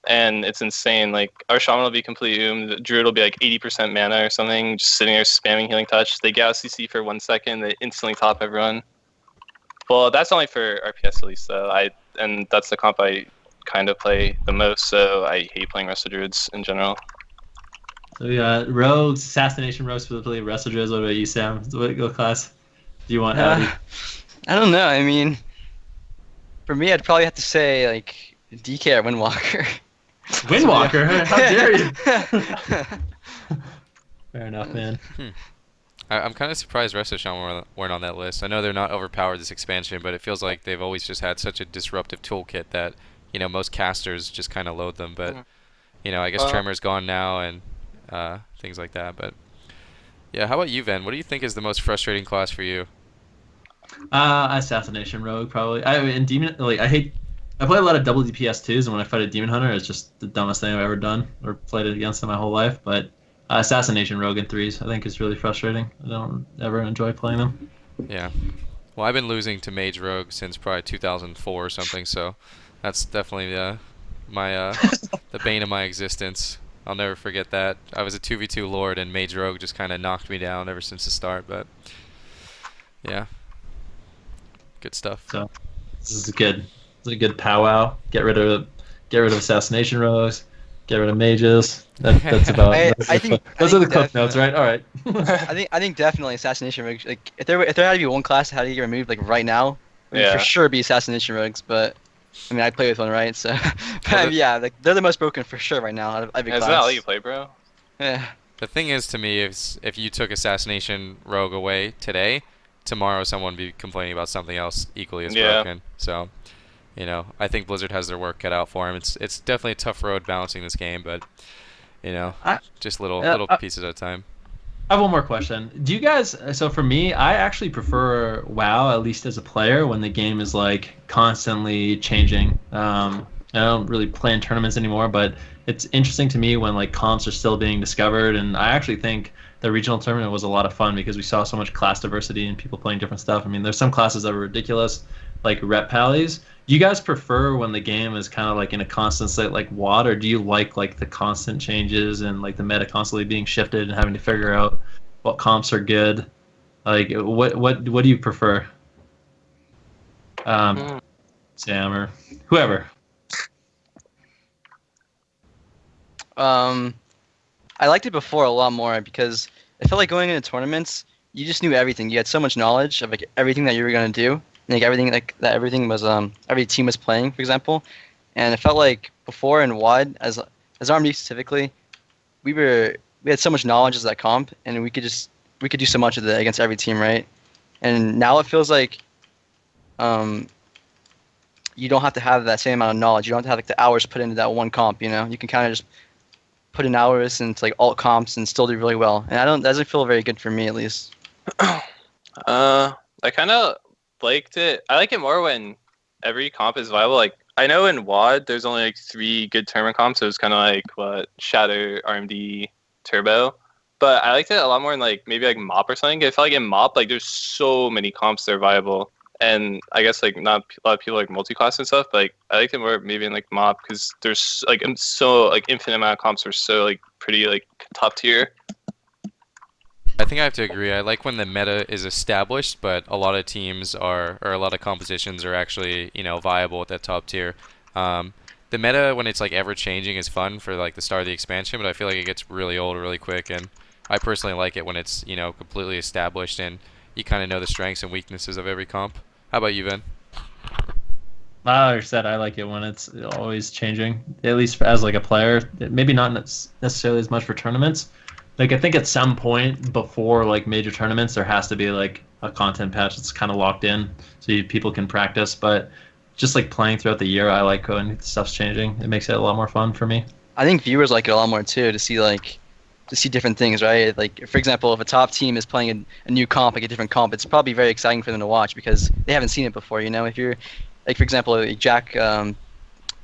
and it's insane. Our Shaman will be completely doomed. The Druid will be 80% mana or something, just sitting there spamming healing touch. They get out CC for 1 second, they instantly top everyone. Well, that's only for RPS at least, though. And that's the comp I kind of play the most, so I hate playing Resto Druids in general. So we got Rogues, Assassination Rogues, specifically Resto Druids. What about you, Sam? What class do you want? I don't know. For me, I'd probably have to say DK or Windwalker. Windwalker? How dare you? Fair enough, man. I'm kind of surprised Resto Shaman weren't on that list. I know they're not overpowered this expansion, but it feels like they've always just had such a disruptive toolkit that most casters just kind of load them. But I guess Tremor's gone now and things like that. But yeah, how about you, Ven? What do you think is the most frustrating class for you? Assassination Rogue probably. I play a lot of double DPS2s, and when I fight a Demon Hunter, it's just the dumbest thing I've ever done or played it against in my whole life. But Assassination Rogue in threes, I think is really frustrating. I don't ever enjoy playing them. Yeah. Well, I've been losing to Mage Rogue since probably 2004 or something, so that's definitely my the bane of my existence. I'll never forget that. I was a 2v2 Lord, and Mage Rogue just kind of knocked me down ever since the start. But yeah, good stuff. So this is good. It's a good powwow. Get rid of assassination rogues. Get rid of mages. That's about. Those are the clip notes, right? All right. I think definitely assassination rogues. Like if there had to be one class that had to get removed like right now, it would for sure be assassination rogues. But I mean, I play with one, right? So, but yeah, like they're the most broken for sure right now out of every class. Is that how you play, bro? Yeah. The thing is, to me, is if you took assassination rogue away today, tomorrow someone would be complaining about something else equally as broken. So, you know, I think Blizzard has their work cut out for them. It's definitely a tough road balancing this game, but you know, just little pieces at a time. I have one more question. Do you guys? So for me, I actually prefer WoW, at least as a player, when the game is like constantly changing. I don't really play in tournaments anymore, but it's interesting to me when like comps are still being discovered, and I actually think the regional tournament was a lot of fun because we saw so much class diversity and people playing different stuff. I mean, there's some classes that were ridiculous, like rep pallies. Do you guys prefer when the game is kind of like in a constant state like WoD, or do you like the constant changes and like the meta constantly being shifted and having to figure out what comps are good? Like what do you prefer? Sam or whoever. I liked it before a lot more because I felt like going into tournaments, you just knew everything. You had so much knowledge of like everything that you were gonna do, like everything like that. Everything was every team was playing, for example, and it felt like before in WoD as RMD specifically, we had so much knowledge as that comp, and we could do so much of it against every team, right? And now it feels like you don't have to have that same amount of knowledge. You don't have to have like the hours put into that one comp. You know, you can kind of just put in hours into like alt comps and still do really well. And that doesn't feel very good for me, at least. I kind of liked it. I like it more when every comp is viable. Like I know in WoD there's only like 3 good tournament comps, so it's kind of like what Shatter, RMD, Turbo. But I liked it a lot more in like maybe like MOP or something. I felt like in MOP like there's so many comps that are viable. And I guess like not a lot of people like multi-class and stuff, but like I liked it more maybe in like MOP because there's like so like infinite amount of comps are so like pretty like top tier. I think I have to agree. I like when the meta is established, but a lot of teams or a lot of compositions are actually, you know, viable at that top tier. The meta when it's like ever changing is fun for like the start of the expansion, but I feel like it gets really old really quick, and I personally like it when it's, you know, completely established and you kind of know the strengths and weaknesses of every comp. How about you, Ven? Like I said, I like it when it's always changing, at least as like a player. Maybe not necessarily as much for tournaments. Like I think at some point before like major tournaments, there has to be like a content patch that's kind of locked in, so people can practice. But just like playing throughout the year, I like when stuff's changing. It makes it a lot more fun for me. I think viewers like it a lot more too, to see different things, right? Like, for example, if a top team is playing a new comp, like a different comp, it's probably very exciting for them to watch because they haven't seen it before, you know? If you're, like, for example, like Jack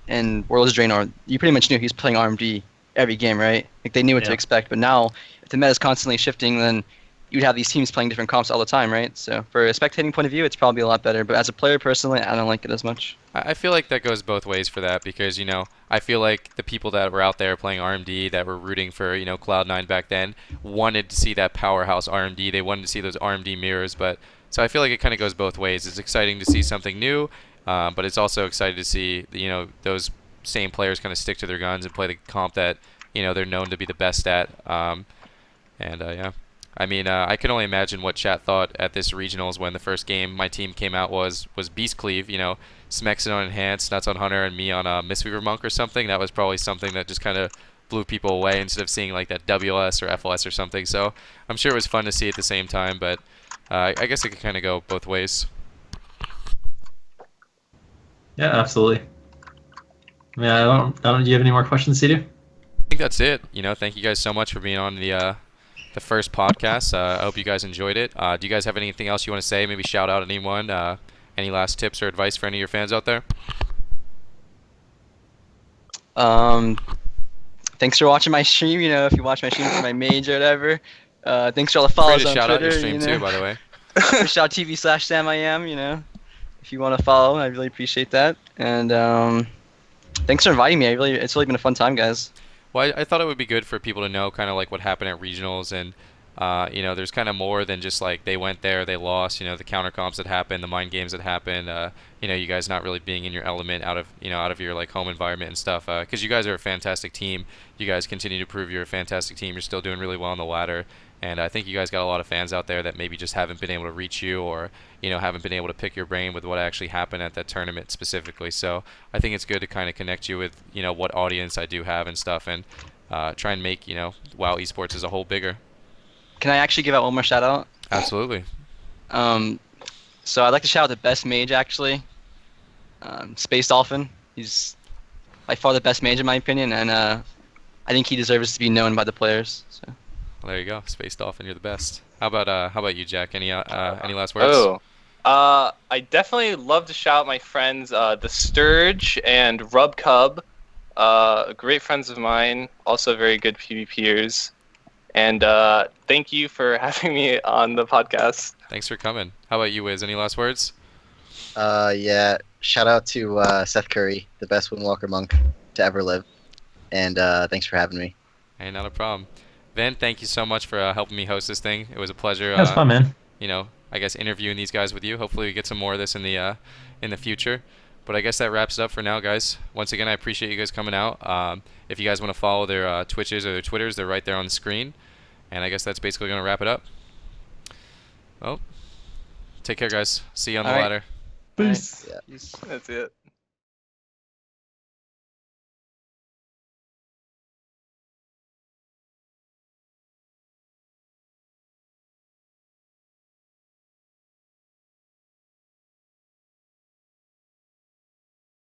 and World's Draenor, you pretty much knew he was playing RMD every game, right? Like, they knew what to expect. But now, if the meta's constantly shifting, then you'd have these teams playing different comps all the time, right? So, for a spectating point of view, it's probably a lot better. But as a player, personally, I don't like it as much. I feel like that goes both ways for that because, you know, I feel like the people that were out there playing RMD that were rooting for, you know, Cloud9 back then wanted to see that powerhouse RMD. They wanted to see those RMD mirrors. But so I feel like it kind of goes both ways. It's exciting to see something new, but it's also exciting to see, you know, those same players kind of stick to their guns and play the comp that, you know, they're known to be the best at. Yeah. I mean, I can only imagine what chat thought at this regionals when the first game my team came out was Beast Cleave, you know, Smexon on Enhanced, Nuts on Hunter, and me on a Mistweaver Monk or something. That was probably something that just kind of blew people away instead of seeing like that WLS or FLS or something. So I'm sure it was fun to see at the same time, but I guess it could kind of go both ways. Yeah, absolutely. Do you have any more questions, Cdew? I think that's it. You know, thank you guys so much for being on the the first podcast. I hope you guys enjoyed it. Do you guys have anything else you want to say? Maybe shout out anyone? Any last tips or advice for any of your fans out there? Thanks for watching my stream. You know, if you watch my stream for my mage or whatever. Thanks for all the Feel free follows to on shout out Twitter. your stream you know. too, by the way. Twitch.tv/SamIam. You know, if you want to follow, I really appreciate that. And thanks for inviting me. It's really been a fun time, guys. Well, I thought it would be good for people to know kind of like what happened at regionals, and you know, there's kind of more than just like they went there, they lost. You know, the counter comps that happened, the mind games that happened. You know, you guys not really being in your element, out of your like home environment and stuff. Because you guys are a fantastic team. You guys continue to prove you're a fantastic team. You're still doing really well on the ladder. And I think you guys got a lot of fans out there that maybe just haven't been able to reach you, or haven't been able to pick your brain with what actually happened at that tournament specifically. So I think it's good to kind of connect you with what audience I do have and stuff, and try and make WoW esports as a whole bigger. Can I actually give out one more shout out? Absolutely. So I'd like to shout out the best mage actually, Space Dolphin. He's by far the best mage in my opinion, and I think he deserves to be known by the players. So. Well, there you go, Space Dolphin. You're the best. How about you, Jack? Any last words? I definitely love to shout out my friends, the Sturge and Rub Cub, great friends of mine, also very good PvPers. And thank you for having me on the podcast. Thanks for coming. How about you, Wiz? Any last words? Yeah. Shout out to Seth Curry, the best Windwalker monk to ever live. And thanks for having me. Hey, not a problem. Ven, thank you so much for helping me host this thing. It was a pleasure. That was fun, man. I guess interviewing these guys with you. Hopefully we get some more of this in the future. But I guess that wraps it up for now, guys. Once again, I appreciate you guys coming out. If you guys want to follow their Twitches or their Twitters, they're right there on the screen. And I guess that's basically going to wrap it up. Well, take care, guys. See you on the ladder. Peace. Yeah. He's That's it.